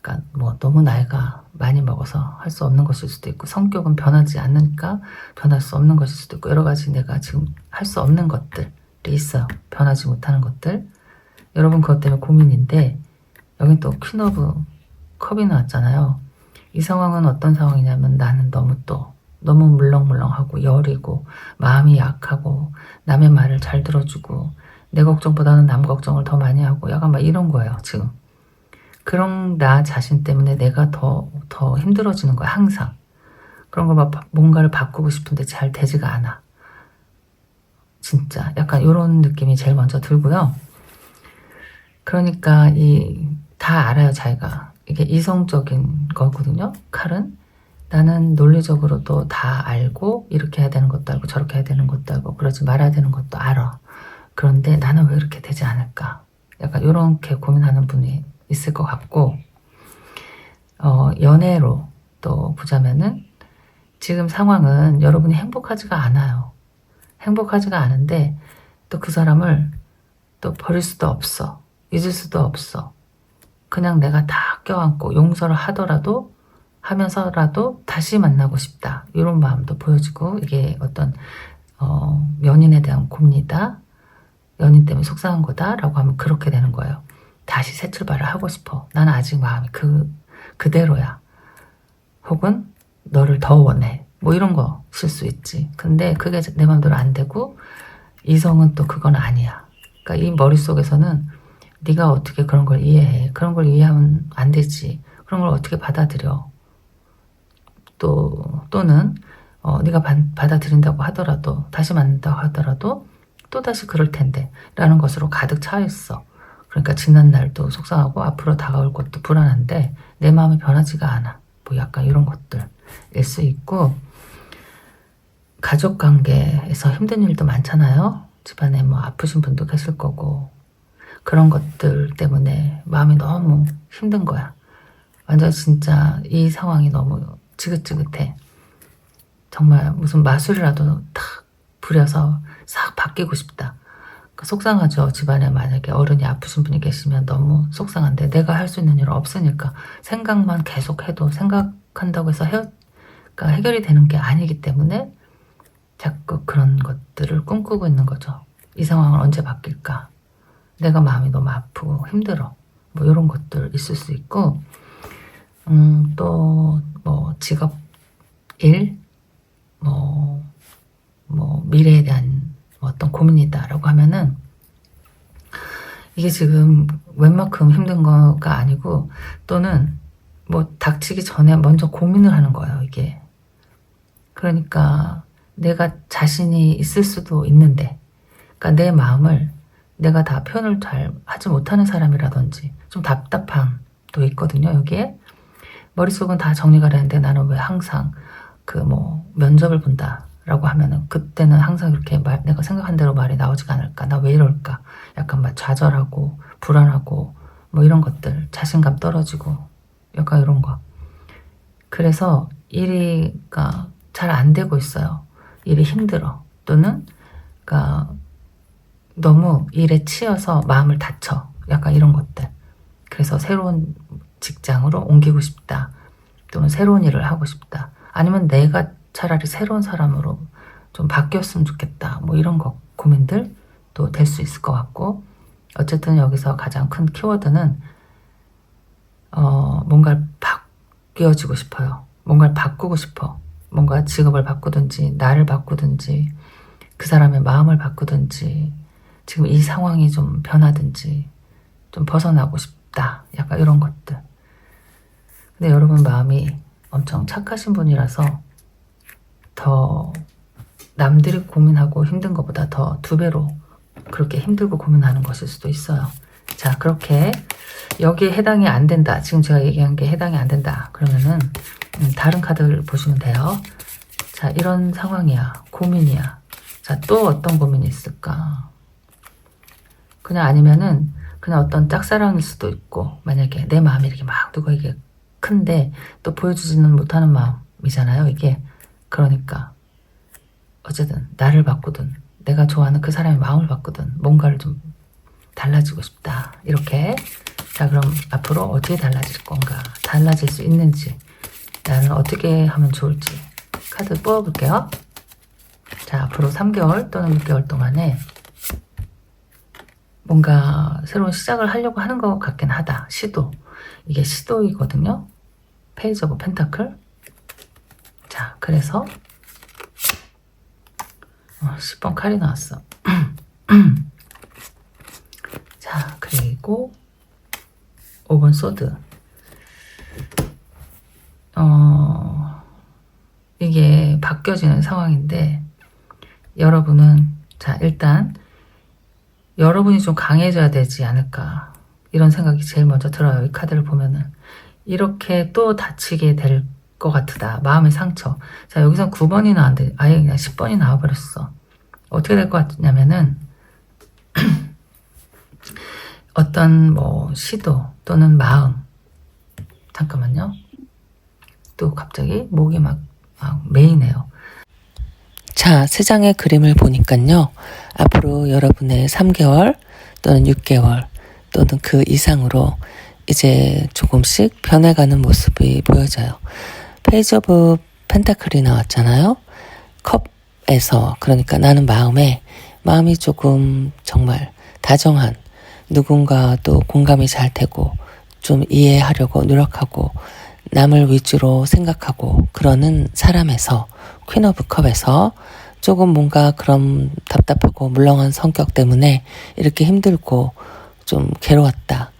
그러니까 뭐 너무 나이가 많이 먹어서 할 수 없는 것일 수도 있고 성격은 변하지 않으니까 변할 수 없는 것일 수도 있고 여러 가지 내가 지금 할 수 없는 것들이 있어요. 변하지 못하는 것들. 여러분 그것 때문에 고민인데 여긴 또 퀸 오브 컵이 나왔잖아요. 이 상황은 어떤 상황이냐면 나는 너무 물렁물렁하고 여리고 마음이 약하고 남의 말을 잘 들어주고 내 걱정보다는 남 걱정을 더 많이 하고 약간 막 이런 거예요 지금. 그런 나 자신 때문에 내가 더 힘들어지는 거야 항상. 그런 거 막 뭔가를 바꾸고 싶은데 잘 되지가 않아. 진짜 약간 이런 느낌이 제일 먼저 들고요. 그러니까 다 알아요 자기가. 이게 이성적인 거거든요. 칼은. 나는 논리적으로도 다 알고 이렇게 해야 되는 것도 알고 저렇게 해야 되는 것도 알고 그러지 말아야 되는 것도 알아. 그런데 나는 왜 이렇게 되지 않을까? 약간 이렇게 고민하는 분이 있을 것 같고 연애로 또 보자면은 지금 상황은 여러분이 행복하지가 않아요. 행복하지가 않은데 또 그 사람을 또 버릴 수도 없어. 잊을 수도 없어. 그냥 내가 다 껴안고 용서를 하면서라도 다시 만나고 싶다. 이런 마음도 보여지고 이게 어떤 연인에 대한 고민이다. 연인 때문에 속상한 거다 라고 하면 그렇게 되는 거예요. 다시 새 출발을 하고 싶어. 나는 아직 마음이 그대로야. 혹은 너를 더 원해. 뭐 이런 거실 수 있지. 근데 그게 내 마음대로 안 되고 이성은 또 그건 아니야. 그러니까 이 머릿속에서는 네가 어떻게 그런 걸 이해해. 그런 걸 이해하면 안 되지. 그런 걸 어떻게 받아들여. 또는 네가 받아들인다고 하더라도 다시 만난다고 하더라도 또다시 그럴 텐데 라는 것으로 가득 차 있어. 그러니까 지난 날도 속상하고 앞으로 다가올 것도 불안한데 내 마음이 변하지가 않아. 뭐 약간 이런 것들일 수 있고 가족관계에서 힘든 일도 많잖아요. 집안에 뭐 아프신 분도 계실 거고 그런 것들 때문에 마음이 너무 힘든 거야. 완전 진짜 이 상황이 너무 지긋지긋해. 정말 무슨 마술이라도 탁 부려서 싹 바뀌고 싶다. 속상하죠. 집안에 만약에 어른이 아프신 분이 계시면 너무 속상한데 내가 할 수 있는 일은 없으니까 생각만 계속 해도 생각한다고 해서 그러니까 해결이 되는 게 아니기 때문에 자꾸 그런 것들을 꿈꾸고 있는 거죠. 이 상황은 언제 바뀔까? 내가 마음이 너무 아프고 힘들어. 뭐 이런 것들 있을 수 있고 또 뭐 직업, 일, 뭐 미래에 대한 어떤 고민이다라고 하면은 이게 지금 웬만큼 힘든 거가 아니고 또는 뭐 닥치기 전에 먼저 고민을 하는 거예요 이게. 그러니까 내가 자신이 있을 수도 있는데 그러니까 내 마음을 내가 다 표현을 잘 하지 못하는 사람이라든지 좀 답답함도 있거든요 여기에. 머릿속은 다 정리가 되는데 나는 왜 항상 그 뭐 면접을 본다 라고 하면은 그때는 항상 이렇게 내가 생각한 대로 말이 나오지가 않을까, 나 왜 이럴까, 약간 막 좌절하고 불안하고 뭐 이런 것들, 자신감 떨어지고 약간 이런 거. 그래서 일이 잘 안 되고 있어요. 일이 힘들어. 또는 그러니까 너무 일에 치여서 마음을 다쳐. 약간 이런 것들. 그래서 새로운 직장으로 옮기고 싶다. 또는 새로운 일을 하고 싶다. 아니면 내가 차라리 새로운 사람으로 좀 바뀌었으면 좋겠다. 뭐 이런 거 고민들도 될 수 있을 것 같고 어쨌든 여기서 가장 큰 키워드는 뭔가를 바뀌어지고 싶어요. 뭔가를 바꾸고 싶어. 뭔가 직업을 바꾸든지 나를 바꾸든지 그 사람의 마음을 바꾸든지 지금 이 상황이 좀 변하든지 좀 벗어나고 싶다. 약간 이런 것들. 근데 여러분 마음이 엄청 착하신 분이라서 더 남들이 고민하고 힘든 것보다 더 2배로 그렇게 힘들고 고민하는 것일 수도 있어요. 자, 그렇게 여기에 해당이 안 된다. 지금 제가 얘기한 게 해당이 안 된다. 그러면은 다른 카드를 보시면 돼요. 자, 이런 상황이야. 고민이야. 자, 또 어떤 고민이 있을까? 그냥 아니면은 그냥 어떤 짝사랑일 수도 있고 만약에 내 마음이 이렇게 막 누구에게 큰데 또 보여주지는 못하는 마음이잖아요. 이게 그러니까 어쨌든 나를 바꾸든 내가 좋아하는 그 사람의 마음을 바꾸든 뭔가를 좀 달라지고 싶다. 이렇게. 자, 그럼 앞으로 어떻게 달라질 건가? 달라질 수 있는지 나는 어떻게 하면 좋을지 카드 뽑아볼게요. 자, 앞으로 3개월 또는 6개월 동안에 뭔가 새로운 시작을 하려고 하는 것 같긴 하다. 시도. 이게 시도이거든요. 페이지 오브 펜타클. 자, 그래서 10번 칼이 나왔어. 자, 그리고 5번 소드. 이게 바뀌어지는 상황인데, 여러분은, 자, 일단 여러분이 좀 강해져야 되지 않을까, 이런 생각이 제일 먼저 들어요. 이 카드를 보면은 이렇게 또 다치게 될 것 같으다. 마음의 상처. 자, 여기서 9번이 나왔는데 아예 그냥 10번이 나와버렸어. 어떻게 될 것 같냐면은 어떤 뭐 시도 또는 마음, 잠깐만요. 또 갑자기 목이 막 메이네요. 자, 세 장의 그림을 보니까요. 앞으로 여러분의 3개월 또는 6개월 또는 그 이상으로 이제 조금씩 변해가는 모습이 보여져요. 페이지 오브 펜타클이 나왔잖아요. 컵에서, 그러니까 나는 마음이 조금 정말 다정한, 누군가도 공감이 잘 되고 좀 이해하려고 노력하고 남을 위주로 생각하고 그러는 사람에서, 퀸 오브 컵에서 조금 뭔가 그런 답답하고 물렁한 성격 때문에 이렇게 힘들고 좀 괴로웠다.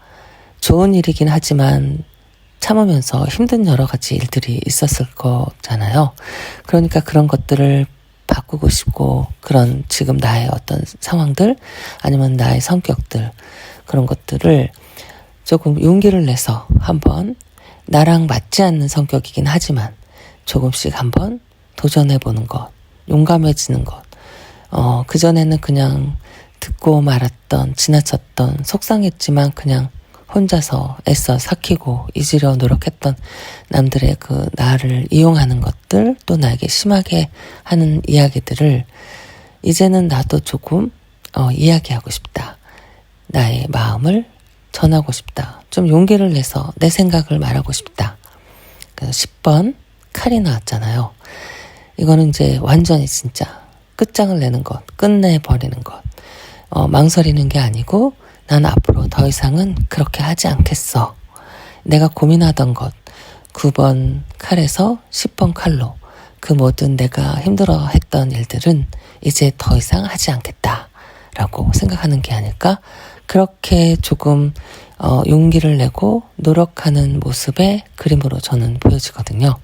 좋은 일이긴 하지만 참으면서 힘든 여러 가지 일들이 있었을 거잖아요. 그러니까 그런 것들을 바꾸고 싶고, 그런 지금 나의 어떤 상황들 아니면 나의 성격들, 그런 것들을 조금 용기를 내서 한번, 나랑 맞지 않는 성격이긴 하지만 조금씩 한번 도전해보는 것, 용감해지는 것. 그전에는 그냥 듣고 말았던, 지나쳤던, 속상했지만 그냥 혼자서 애써 삭히고 잊으려 노력했던 남들의 그 나를 이용하는 것들, 또 나에게 심하게 하는 이야기들을 이제는 나도 조금 이야기하고 싶다. 나의 마음을 전하고 싶다. 좀 용기를 내서 내 생각을 말하고 싶다. 그래서 10번 칼이 나왔잖아요. 이거는 이제 완전히 진짜 끝장을 내는 것, 끝내버리는 것. 망설이는 게 아니고 난 앞으로 더 이상은 그렇게 하지 않겠어. 내가 고민하던 것, 9번 칼에서 10번 칼로 그 모든 내가 힘들어 했던 일들은 이제 더 이상 하지 않겠다 라고 생각하는 게 아닐까? 그렇게 조금 용기를 내고 노력하는 모습의 그림으로 저는 보여지거든요.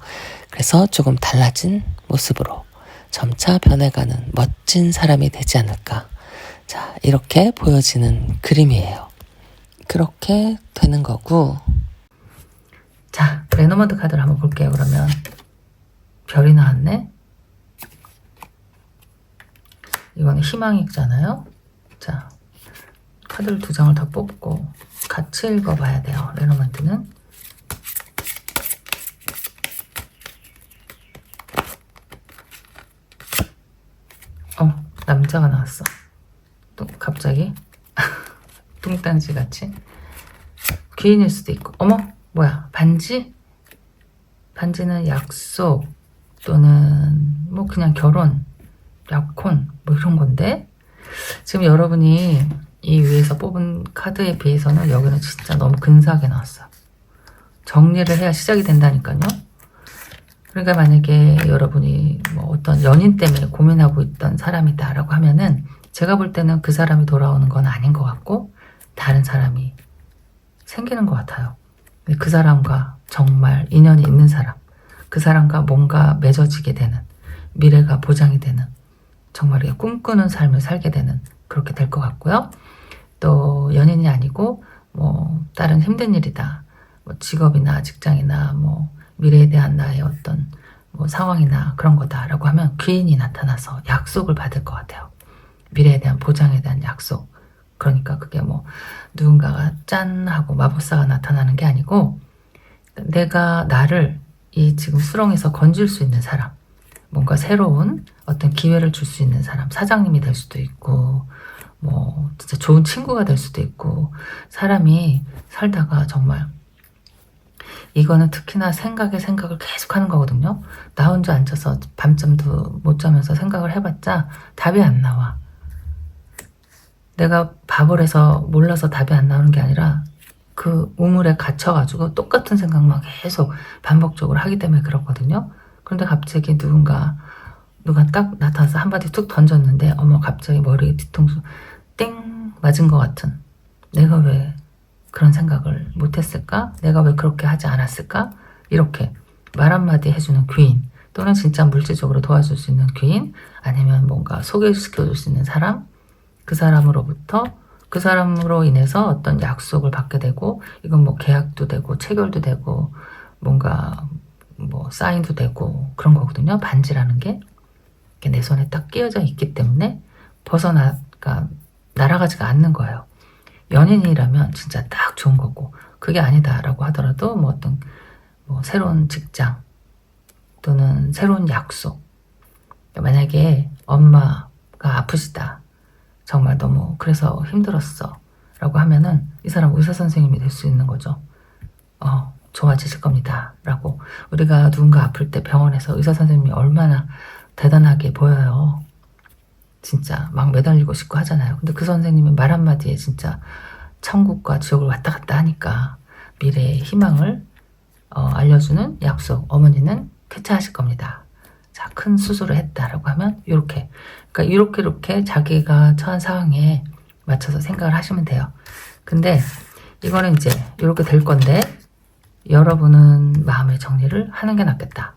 그래서 조금 달라진 모습으로 점차 변해가는 멋진 사람이 되지 않을까. 자, 이렇게 보여지는 그림이에요. 그렇게 되는 거고. 자, 레노먼드 카드를 한번 볼게요. 그러면 별이 나왔네. 이거는 희망이잖아요. 자, 카드를 2장을 더 뽑고 같이 읽어봐야 돼요. 레노먼드는. 남자가 나왔어. 또 갑자기 뚱딴지 같이. 귀인일 수도 있고. 어머, 뭐야, 반지? 반지는 약속 또는 뭐 그냥 결혼, 약혼 뭐 이런 건데, 지금 여러분이 이 위에서 뽑은 카드에 비해서는 여기는 진짜 너무 근사하게 나왔어요. 정리를 해야 시작이 된다니까요. 그러니까 만약에 여러분이 뭐 어떤 연인 때문에 고민하고 있던 사람이다라고 하면은, 제가 볼 때는 그 사람이 돌아오는 건 아닌 것 같고 다른 사람이 생기는 것 같아요. 그 사람과 정말 인연이 있는 사람, 그 사람과 뭔가 맺어지게 되는, 미래가 보장이 되는, 정말 꿈꾸는 삶을 살게 되는, 그렇게 될 것 같고요. 또 연인이 아니고 뭐 다른 힘든 일이다, 뭐 직업이나 직장이나 뭐 미래에 대한 나의 어떤 뭐 상황이나 그런 거다라고 하면 귀인이 나타나서 약속을 받을 것 같아요. 미래에 대한 보장에 대한 약속. 그러니까 그게 뭐 누군가가 짠 하고 마법사가 나타나는 게 아니고, 내가 나를 이 지금 수렁에서 건질 수 있는 사람, 뭔가 새로운 어떤 기회를 줄 수 있는 사람, 사장님이 될 수도 있고 뭐 진짜 좋은 친구가 될 수도 있고, 사람이 살다가 정말, 이거는 특히나 생각을 계속 하는 거거든요. 나 혼자 앉아서 밤잠도 못 자면서 생각을 해봤자 답이 안 나와. 내가 바보라서 몰라서 답이 안 나오는 게 아니라 그 우물에 갇혀가지고 똑같은 생각만 계속 반복적으로 하기 때문에 그렇거든요. 그런데 갑자기 누가 딱 나타나서 한마디 툭 던졌는데 어머 갑자기 머리에 뒤통수 땡 맞은 것 같은, 내가 왜 그런 생각을 못했을까? 내가 왜 그렇게 하지 않았을까? 이렇게 말 한마디 해주는 귀인, 또는 진짜 물질적으로 도와줄 수 있는 귀인, 아니면 뭔가 소개시켜줄 수 있는 사람, 그 사람으로 인해서 어떤 약속을 받게 되고, 이건 뭐 계약도 되고 체결도 되고 뭔가 뭐 사인도 되고 그런 거거든요. 반지라는 게 내 손에 딱 끼어져 있기 때문에 벗어나가 날아가지가 않는 거예요. 연인이라면 진짜 딱 좋은 거고, 그게 아니다라고 하더라도 뭐 어떤 뭐 새로운 직장 또는 새로운 약속, 만약에 엄마가 아프시다, 정말 너무 그래서 힘들었어 라고 하면은 이 사람 의사 선생님이 될 수 있는 거죠. 좋아지실 겁니다 라고. 우리가 누군가 아플 때 병원에서 의사 선생님이 얼마나 대단하게 보여요. 진짜 막 매달리고 싶고 하잖아요. 근데 그 선생님이 말 한마디에 진짜 천국과 지옥을 왔다 갔다 하니까 미래의 희망을 알려주는 약속, 어머니는 쾌차하실 겁니다. 자, 큰 수술을 했다라고 하면 이렇게, 그러니까 이렇게 자기가 처한 상황에 맞춰서 생각을 하시면 돼요. 근데 이거는 이제 이렇게 될 건데, 여러분은 마음의 정리를 하는 게 낫겠다.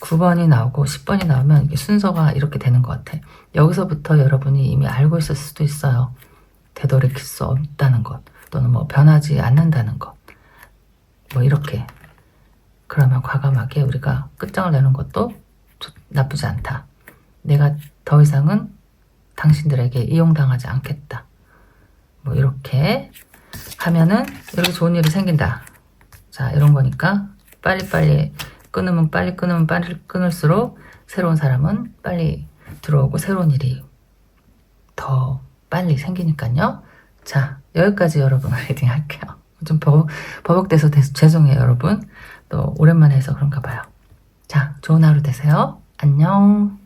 9번이 나오고 10번이 나오면 이게 순서가 이렇게 되는 것 같아. 여기서부터 여러분이 이미 알고 있을 수도 있어요. 되돌이킬 수 없다는 것, 또는 뭐 변하지 않는다는 것, 뭐 이렇게. 그러면 과감하게 우리가 끝장을 내는 것도 나쁘지 않다. 내가 더 이상은 당신들에게 이용당하지 않겠다. 뭐 이렇게 하면은 이렇게 좋은 일이 생긴다. 자, 이런 거니까 빨리 끊으면 빨리 끊을수록 새로운 사람은 빨리 들어오고 새로운 일이 더 빨리 생기니까요. 자, 여기까지 여러분 리딩 할게요. 좀 버벅대서 죄송해요 여러분. 또 오랜만에 해서 그런가 봐요. 자, 좋은 하루 되세요. 안녕.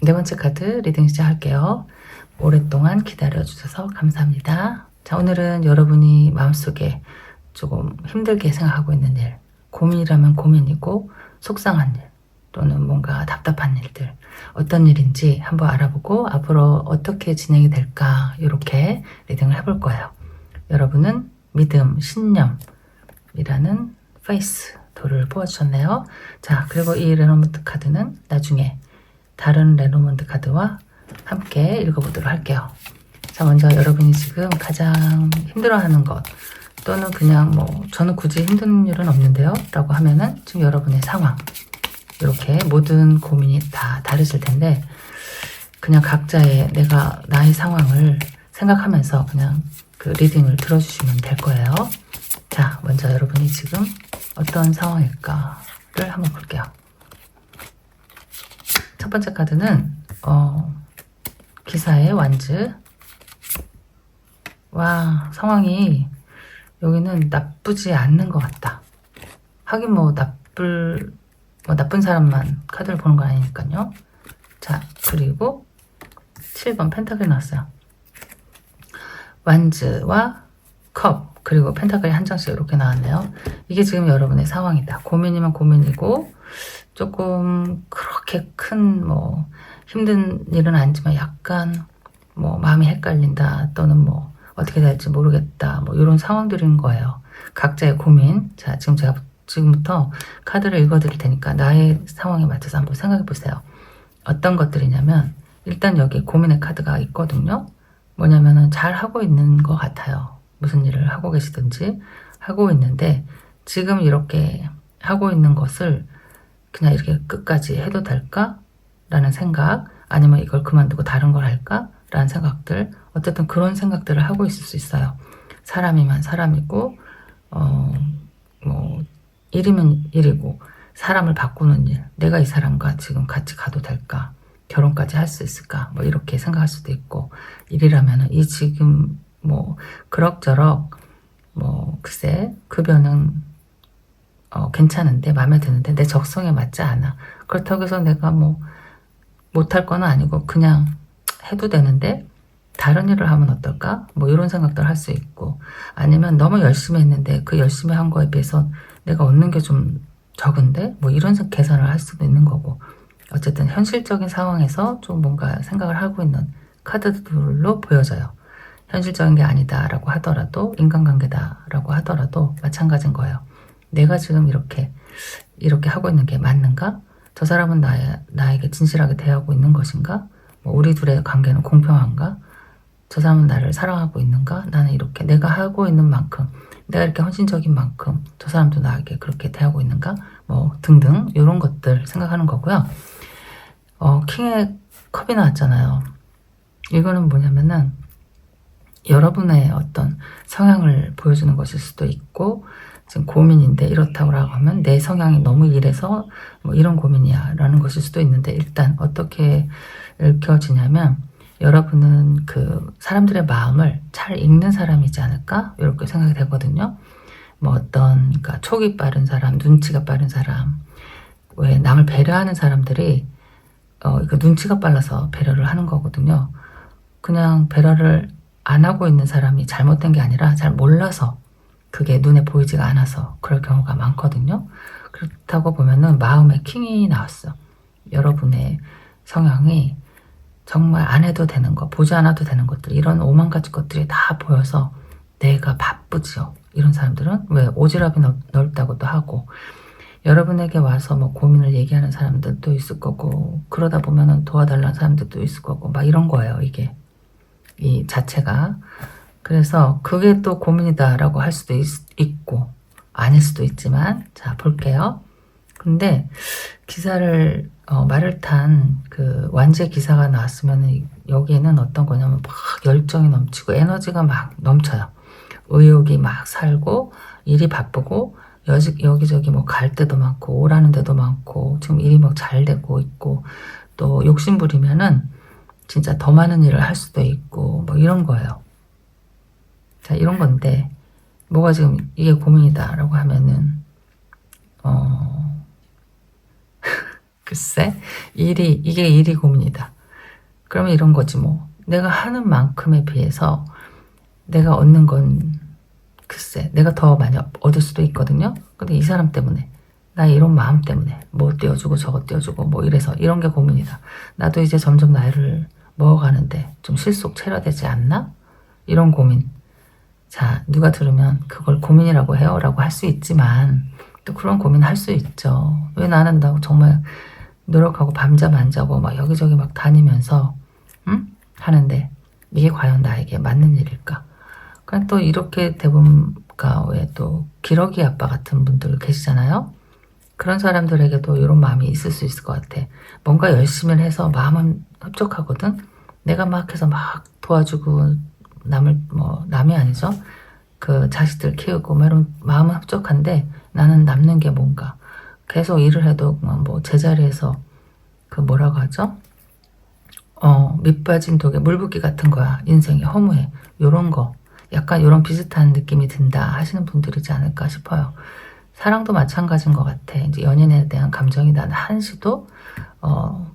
네 번째 카드 리딩 시작할게요. 오랫동안 기다려주셔서 감사합니다. 자, 오늘은 여러분이 마음속에 조금 힘들게 생각하고 있는 일, 고민이라면 고민이고 속상한 일, 또는 뭔가 답답한 일들, 어떤 일인지 한번 알아보고 앞으로 어떻게 진행이 될까, 이렇게 리딩을 해볼 거예요. 여러분은 믿음, 신념이라는 페이스 돌을 뽑아주셨네요. 자, 그리고 이 레노먼트 카드는 나중에 다른 레노먼트 카드와 함께 읽어보도록 할게요. 자, 먼저 여러분이 지금 가장 힘들어하는 것, 또는 그냥 뭐 저는 굳이 힘든 일은 없는데요 라고 하면은 지금 여러분의 상황, 이렇게 모든 고민이 다 다르실 텐데, 그냥 각자의 나의 상황을 생각하면서 그냥 그 리딩을 들어주시면 될 거예요. 자, 먼저 여러분이 지금 어떤 상황일까를 한번 볼게요. 첫 번째 카드는 기사의 완즈. 와, 상황이 여기는 나쁘지 않는 것 같다. 하긴 뭐 나쁜 사람만 카드를 보는 건 아니니까요. 자, 그리고 7번 펜타클이 나왔어요. 완즈와 컵, 그리고 펜타클이 한 장씩 이렇게 나왔네요. 이게 지금 여러분의 상황이다. 고민이면 고민이고, 조금 그렇게 큰 뭐 힘든 일은 아니지만 약간 뭐 마음이 헷갈린다, 또는 뭐 어떻게 될지 모르겠다, 뭐 이런 상황들인 거예요. 각자의 고민. 자, 지금 제가 지금부터 카드를 읽어드릴 테니까 나의 상황에 맞춰서 한번 생각해 보세요. 어떤 것들이냐면, 일단 여기 고민의 카드가 있거든요. 뭐냐면은 잘 하고 있는 것 같아요. 무슨 일을 하고 계시든지 하고 있는데, 지금 이렇게 하고 있는 것을 그냥 이렇게 끝까지 해도 될까? 라는 생각, 아니면 이걸 그만두고 다른 걸 할까? 라는 생각들, 어쨌든 그런 생각들을 하고 있을 수 있어요. 사람이면 사람이고, 뭐 일이면 일이고, 사람을 바꾸는 일, 내가 이 사람과 지금 같이 가도 될까? 결혼까지 할 수 있을까? 뭐 이렇게 생각할 수도 있고, 일이라면은 이 지금 뭐 그럭저럭 뭐 글쎄 급여는 괜찮은데, 마음에 드는데 내 적성에 맞지 않아. 그렇다고 해서 내가 뭐 못할 건 아니고 그냥 해도 되는데 다른 일을 하면 어떨까? 뭐 이런 생각들 할 수 있고, 아니면 너무 열심히 했는데 그 열심히 한 거에 비해서 내가 얻는 게 좀 적은데 뭐 이런 계산을 할 수도 있는 거고, 어쨌든 현실적인 상황에서 좀 뭔가 생각을 하고 있는 카드들로 보여져요. 현실적인 게 아니다라고 하더라도, 인간관계다라고 하더라도 마찬가지인 거예요. 내가 지금 이렇게 하고 있는 게 맞는가? 저 사람은 나에게 진실하게 대하고 있는 것인가? 뭐 우리 둘의 관계는 공평한가? 저 사람은 나를 사랑하고 있는가? 나는 이렇게 내가 하고 있는 만큼, 내가 이렇게 헌신적인 만큼 저 사람도 나에게 그렇게 대하고 있는가? 뭐 등등 이런 것들 생각하는 거고요. 킹의 컵이 나왔잖아요. 이거는 뭐냐면은 여러분의 어떤 성향을 보여주는 것일 수도 있고, 지금 고민인데 이렇다고 하면 내 성향이 너무 이래서 뭐 이런 고민이야 라는 것일 수도 있는데, 일단 어떻게 읽혀지냐면 여러분은 그 사람들의 마음을 잘 읽는 사람이지 않을까 이렇게 생각이 되거든요. 뭐 어떤, 그러니까 촉이 빠른 사람, 눈치가 빠른 사람, 왜 남을 배려하는 사람들이 그 눈치가 빨라서 배려를 하는 거거든요. 그냥 배려를 안 하고 있는 사람이 잘못된 게 아니라 잘 몰라서, 그게 눈에 보이지가 않아서 그럴 경우가 많거든요. 그렇다고 보면은 마음의 킹이 나왔어. 여러분의 성향이 정말 안 해도 되는 거, 보지 않아도 되는 것들, 이런 오만 가지 것들이 다 보여서 내가 바쁘지요. 이런 사람들은 왜 오지랖이 넓다고도 하고, 여러분에게 와서 뭐 고민을 얘기하는 사람들도 있을 거고, 그러다 보면은 도와달라는 사람들도 있을 거고, 막 이런 거예요, 이게. 이 자체가. 그래서 그게 또 고민이다라고 할 수도 있고 아닐 수도 있지만, 자 볼게요. 근데 기사를 말을 탄 그 완제 기사가 나왔으면 여기에는 어떤 거냐면 막 열정이 넘치고 에너지가 막 넘쳐요. 의욕이 막 살고 일이 바쁘고 여기저기 뭐 갈 데도 많고 오라는 데도 많고 지금 일이 막 잘 되고 있고, 또 욕심 부리면은 진짜 더 많은 일을 할 수도 있고 뭐 이런 거예요. 자, 이런 건데 뭐가 지금 이게 고민이다라고 하면은 글쎄, 이게 일이 고민이다. 그러면 이런 거지 뭐. 내가 하는 만큼에 비해서 내가 얻는 건 글쎄, 내가 더 많이 얻을 수도 있거든요. 근데 이 사람 때문에, 나의 이런 마음 때문에 뭐 떼어주고 저거 떼어주고 뭐 이래서 이런 게 고민이다. 나도 이제 점점 나이를 먹어가는데 좀 실속 체려되지 않나? 이런 고민. 자, 누가 들으면 그걸 고민이라고 해요? 라고 할 수 있지만, 또 그런 고민 할 수 있죠. 왜 나는 나 정말 노력하고 밤잠 안 자고 막 여기저기 막 다니면서 하는데 이게 과연 나에게 맞는 일일까? 그냥 또 이렇게 대부분가 왜 또 기러기 아빠 같은 분들 계시잖아요. 그런 사람들에게도 이런 마음이 있을 수 있을 것 같아. 뭔가 열심히 해서 마음은 흡족하거든. 내가 막 해서 막 도와주고 남이 아니죠. 그 자식들 키우고 뭐 이런 마음은 흡족한데 나는 남는 게 뭔가, 계속 일을 해도 뭐 제자리에서 그 뭐라고 하죠? 밑 빠진 독에 물 붓기 같은 거야. 인생이 허무해. 요런 거. 약간 요런 비슷한 느낌이 든다 하시는 분들이지 않을까 싶어요. 사랑도 마찬가지인 것 같아. 이제 연인에 대한 감정이 나는 한시도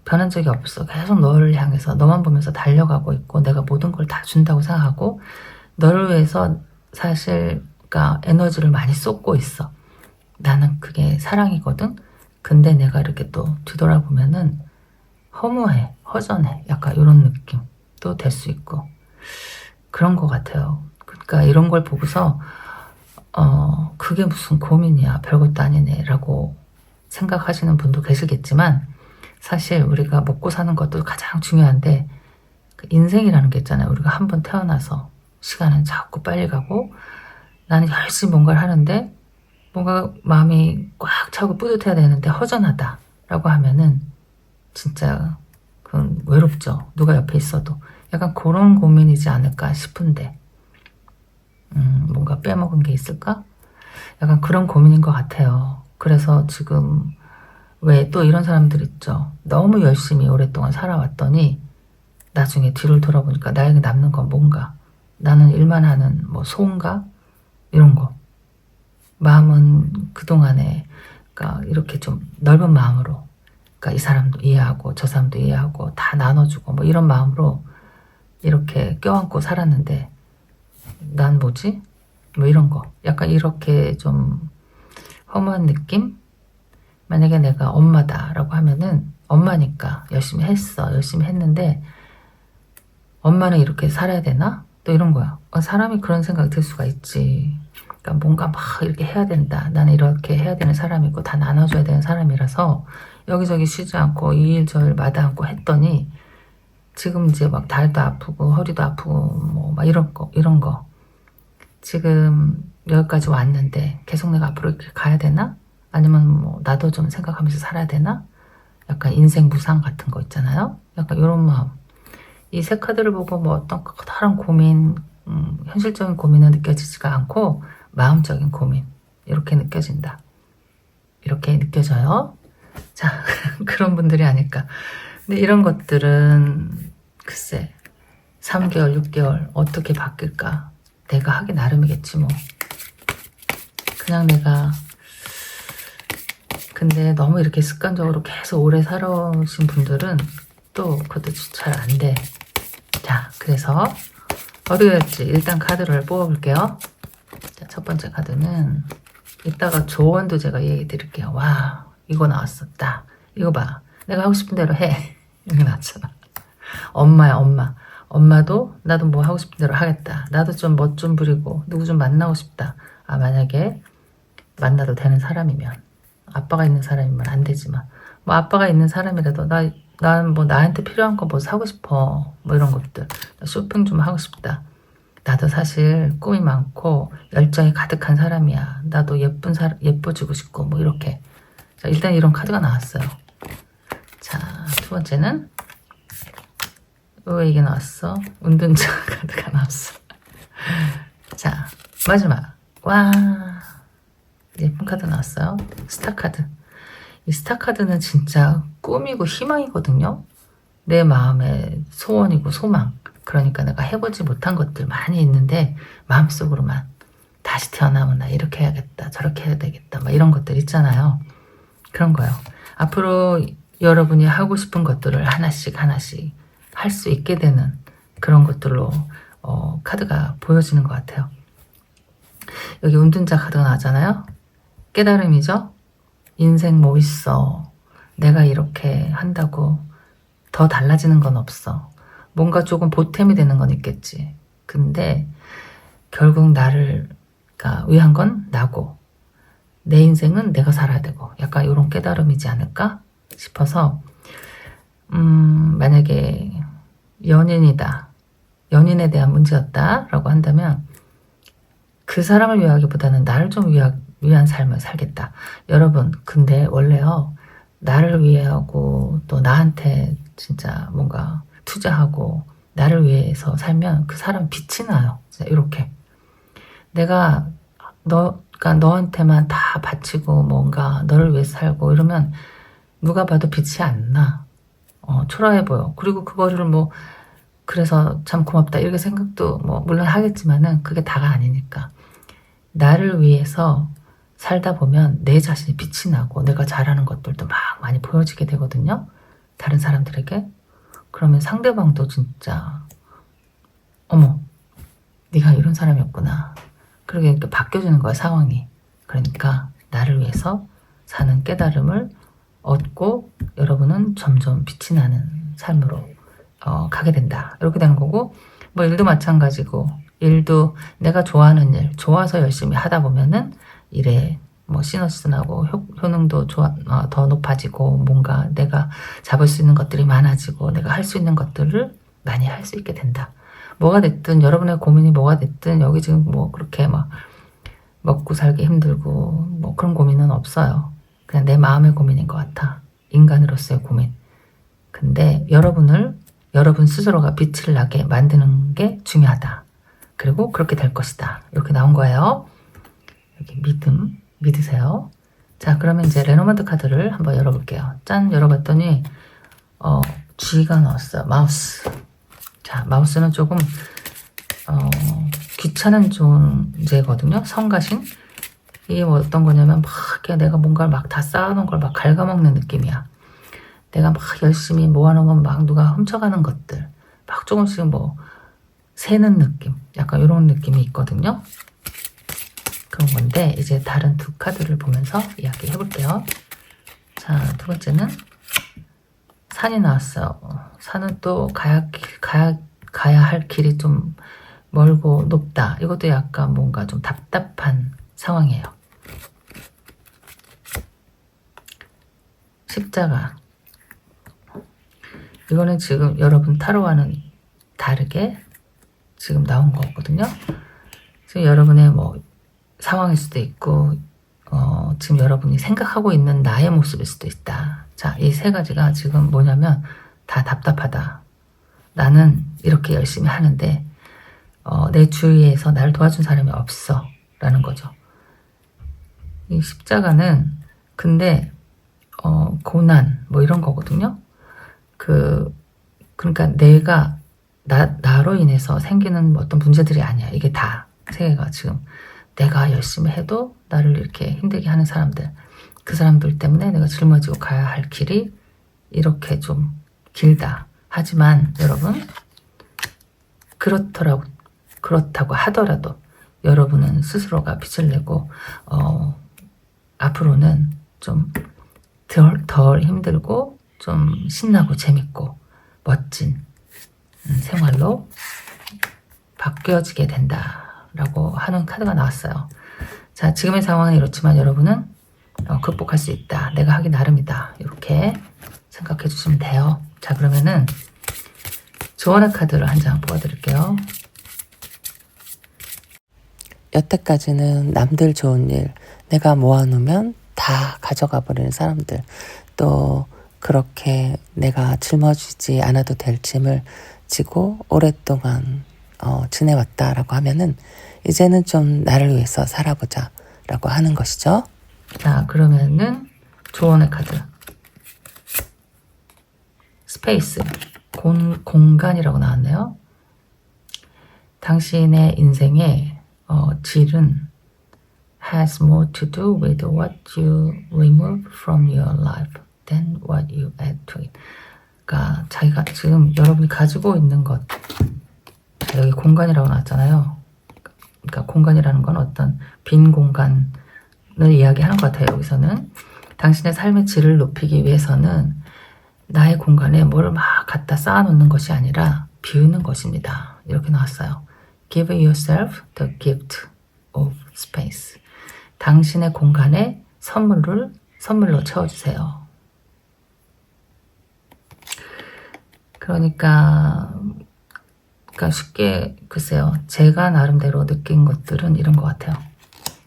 변한 적이 없어. 계속 너를 향해서 너만 보면서 달려가고 있고, 내가 모든 걸 다 준다고 생각하고 너를 위해서 사실 그러니까 에너지를 많이 쏟고 있어. 나는 그게 사랑이거든. 근데 내가 이렇게 또 뒤돌아보면은 허무해, 허전해, 약간 이런 느낌도 될 수 있고 그런 것 같아요. 그러니까 이런 걸 보고서 그게 무슨 고민이야, 별것도 아니네 라고 생각하시는 분도 계시겠지만, 사실 우리가 먹고 사는 것도 가장 중요한데, 그 인생이라는 게 있잖아요. 우리가 한번 태어나서 시간은 자꾸 빨리 가고, 나는 열심히 뭔가를 하는데 뭔가 마음이 꽉 차고 뿌듯해야 되는데 허전하다 라고 하면은 진짜 그건 외롭죠. 누가 옆에 있어도. 약간 그런 고민이지 않을까 싶은데, 뭔가 빼먹은 게 있을까? 약간 그런 고민인 것 같아요. 그래서 지금 왜 또 이런 사람들 있죠. 너무 열심히 오랫동안 살아왔더니 나중에 뒤를 돌아보니까 나에게 남는 건 뭔가, 나는 일만 하는 뭐 소인가? 이런 거. 마음은 그동안에 그러니까 이렇게 좀 넓은 마음으로, 그러니까 이 사람도 이해하고 저 사람도 이해하고 다 나눠주고 뭐 이런 마음으로 이렇게 껴안고 살았는데 난 뭐지? 뭐 이런 거. 약간 이렇게 좀 허무한 느낌? 만약에 내가 엄마다라고 하면은 엄마니까 열심히 했어. 열심히 했는데 엄마는 이렇게 살아야 되나? 또 이런 거야. 사람이 그런 생각이 들 수가 있지. 그러니까 뭔가 막 이렇게 해야 된다. 나는 이렇게 해야 되는 사람이고 다 나눠줘야 되는 사람이라서 여기저기 쉬지 않고 이 일 저 일 마다 않고 했더니 지금 이제 막 다리도 아프고 허리도 아프고 뭐 막 이런 거 지금 여기까지 왔는데 계속 내가 앞으로 이렇게 가야 되나? 아니면 뭐 나도 좀 생각하면서 살아야 되나? 약간 인생 무상 같은 거 있잖아요. 약간 이런 마음. 이 세 카드를 보고 뭐 어떤 커다란 고민, 현실적인 고민은 느껴지지가 않고 마음적인 고민 이렇게 느껴진다. 이렇게 느껴져요. 자, 그런 분들이 아닐까. 근데 이런 것들은 글쎄 3개월, 6개월 어떻게 바뀔까? 내가 하기 나름이겠지 뭐. 그냥 내가 근데 너무 이렇게 습관적으로 계속 오래 살아오신 분들은 또 그것도 잘 안 돼. 자, 그래서 어떻게 될지 일단 카드를 뽑아볼게요. 자, 첫 번째 카드는 이따가 조언도 제가 얘기 드릴게요. 와, 이거 나왔었다. 이거 봐. 내가 하고 싶은 대로 해. 이렇게 나왔잖아. 엄마야, 엄마. 엄마도 나도 뭐 하고 싶은 대로 하겠다. 나도 좀 멋 좀 부리고 누구 좀 만나고 싶다. 아, 만약에 만나도 되는 사람이면. 아빠가 있는 사람이면 안 되지만 뭐 아빠가 있는 사람이라도 난 뭐 나한테 필요한 거 뭐 사고 싶어. 뭐 이런 것들. 쇼핑 좀 하고 싶다. 나도 사실 꿈이 많고 열정이 가득한 사람이야. 나도 예뻐지고 싶고 뭐 이렇게. 자, 일단 이런 카드가 나왔어요. 자, 두 번째는 왜 이게 나왔어? 운둔자 카드가 나왔어. 자, 마지막. 와, 예쁜 카드 나왔어요. 스타 카드. 이 스타 카드는 진짜 꿈이고 희망이거든요. 내 마음의 소원이고 소망. 그러니까 내가 해보지 못한 것들 많이 있는데 마음속으로만 다시 태어나면 나 이렇게 해야겠다, 저렇게 해야 되겠다, 막 이런 것들 있잖아요. 그런 거요. 앞으로 여러분이 하고 싶은 것들을 하나씩 할 수 있게 되는 그런 것들로 카드가 보여지는 것 같아요. 여기 운둔자 카드가 나왔잖아요. 깨달음이죠. 인생 뭐 있어. 내가 이렇게 한다고 더 달라지는 건 없어. 뭔가 조금 보탬이 되는 건 있겠지. 근데 결국 나를 위한 건 나고 내 인생은 내가 살아야 되고 약간 이런 깨달음이지 않을까 싶어서 만약에 연인이다. 연인에 대한 문제였다 라고 한다면 그 사람을 위하기보다는 나를 좀 위한 삶을 살겠다. 여러분 근데 원래요. 나를 위하고 또 나한테 진짜 뭔가 투자하고 나를 위해서 살면 그 사람 빛이 나요. 이렇게 내가 그러니까 너한테만 다 바치고 뭔가 너를 위해서 살고 이러면 누가 봐도 빛이 안 나. 초라해 보여. 그리고 그거를 뭐 그래서 참 고맙다 이렇게 생각도 뭐 물론 하겠지만은 그게 다가 아니니까 나를 위해서 살다 보면 내 자신이 빛이 나고 내가 잘하는 것들도 막 많이 보여지게 되거든요. 다른 사람들에게. 그러면 상대방도 진짜 어머 네가 이런 사람이었구나. 그렇게 이렇게 바뀌어지는 거야 상황이. 그러니까 나를 위해서 사는 깨달음을 얻고 여러분은 점점 빛이 나는 삶으로 가게 된다. 이렇게 되는 거고 뭐 일도 마찬가지고 일도 내가 좋아하는 일 좋아서 열심히 하다 보면은 일에 뭐 시너지도 나고 효능도 더 높아지고 뭔가 내가 잡을 수 있는 것들이 많아지고 내가 할 수 있는 것들을 많이 할 수 있게 된다. 뭐가 됐든 여러분의 고민이 뭐가 됐든 여기 지금 뭐 그렇게 막 먹고 살기 힘들고 뭐 그런 고민은 없어요. 그냥 내 마음의 고민인 것 같아. 인간으로서의 고민. 근데 여러분 스스로가 빛을 나게 만드는 게 중요하다. 그리고 그렇게 될 것이다. 이렇게 나온 거예요. 여기 믿으세요. 자, 그러면 이제 레노먼트 카드를 한번 열어볼게요. 짠! 열어봤더니 G가 나왔어요. 마우스. 자, 마우스는 조금 귀찮은 존재거든요. 성가신. 이게 뭐 어떤 거냐면 막 내가 뭔가를 막 다 쌓아놓은 걸 막 갉아먹는 느낌이야. 내가 막 열심히 모아놓으면 막 누가 훔쳐가는 것들 막 조금씩 뭐 새는 느낌, 약간 이런 느낌이 있거든요. 그런 건데 이제 다른 두 카드를 보면서 이야기 해볼게요. 자, 두 번째는 산이 나왔어요. 산은 또 가야 할 길이 좀 멀고 높다. 이것도 약간 뭔가 좀 답답한 상황이에요. 십자가. 이거는 지금 여러분 타로와는 다르게 지금 나온 거거든요. 지금 여러분의 뭐 상황일 수도 있고 지금 여러분이 생각하고 있는 나의 모습일 수도 있다. 자, 이 세 가지가 지금 뭐냐면 다 답답하다. 나는 이렇게 열심히 하는데 내 주위에서 나를 도와준 사람이 없어 라는 거죠. 이 십자가는 근데 고난 뭐 이런 거거든요. 그러니까 내가 나로 인해서 생기는 어떤 문제들이 아니야. 이게 다 세 개가 지금 내가 열심히 해도 나를 이렇게 힘들게 하는 사람들, 그 사람들 때문에 내가 짊어지고 가야 할 길이 이렇게 좀 길다. 하지만 여러분, 그렇다고 하더라도 여러분은 스스로가 빛을 내고 앞으로는 좀 덜 힘들고 좀 신나고 재밌고 멋진 생활로 바뀌어지게 된다라고 하는 카드가 나왔어요. 자, 지금의 상황은 이렇지만 여러분은 극복할 수 있다. 내가 하기 나름이다. 이렇게 생각해 주시면 돼요. 자, 그러면은 조언의 카드를 한 장 뽑아드릴게요. 여태까지는 남들 좋은 일, 내가 모아놓으면 다 가져가 버리는 사람들, 또 그렇게 내가 짊어지지 않아도 될 짐을 지고 오랫동안 지내왔다라고 하면은 이제는 좀 나를 위해서 살아보자 라고 하는 것이죠. 자, 그러면은 조언의 카드. 스페이스. 공간이라고 나왔네요. 당신의 인생의 질은 has more to do with what you remove from your life than what you add to it. 그러니까 자기가 지금 여러분이 가지고 있는 것, 여기 공간이라고 나왔잖아요. 그러니까 공간이라는 건 어떤 빈 공간을 이야기하는 것 같아요. 여기서는 당신의 삶의 질을 높이기 위해서는 나의 공간에 뭐를 막 갖다 쌓아놓는 것이 아니라 비우는 것입니다. 이렇게 나왔어요. Give yourself the gift of space. 당신의 공간에 선물로 채워주세요. 그러니까 쉽게 글쎄요. 제가 나름대로 느낀 것들은 이런 것 같아요.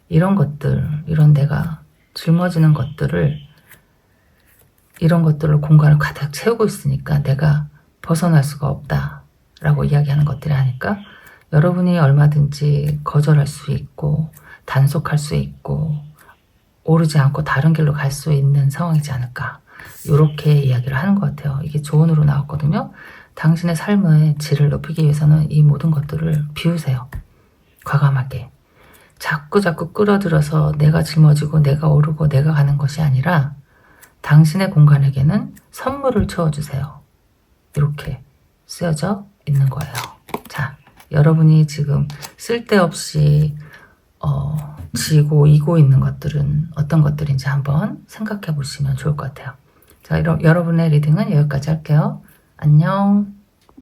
이런 것들, 이런 내가 짊어지는 것들을 이런 것들로 공간을 가득 채우고 있으니까 내가 벗어날 수가 없다라고 이야기하는 것들이 아닐까? 여러분이 얼마든지 거절할 수 있고 단속할 수 있고 오르지 않고 다른 길로 갈 수 있는 상황이지 않을까? 이렇게 이야기를 하는 것 같아요. 이게 조언으로 나왔거든요. 당신의 삶의 질을 높이기 위해서는 이 모든 것들을 비우세요. 과감하게. 자꾸 끌어들여서 내가 짊어지고 내가 오르고 내가 가는 것이 아니라 당신의 공간에게는 선물을 채워주세요. 이렇게 쓰여져 있는 거예요. 자, 여러분이 지금 쓸데없이 지고 이고 있는 것들은 어떤 것들인지 한번 생각해 보시면 좋을 것 같아요. 자, 여러분의 리딩은 여기까지 할게요. 안녕.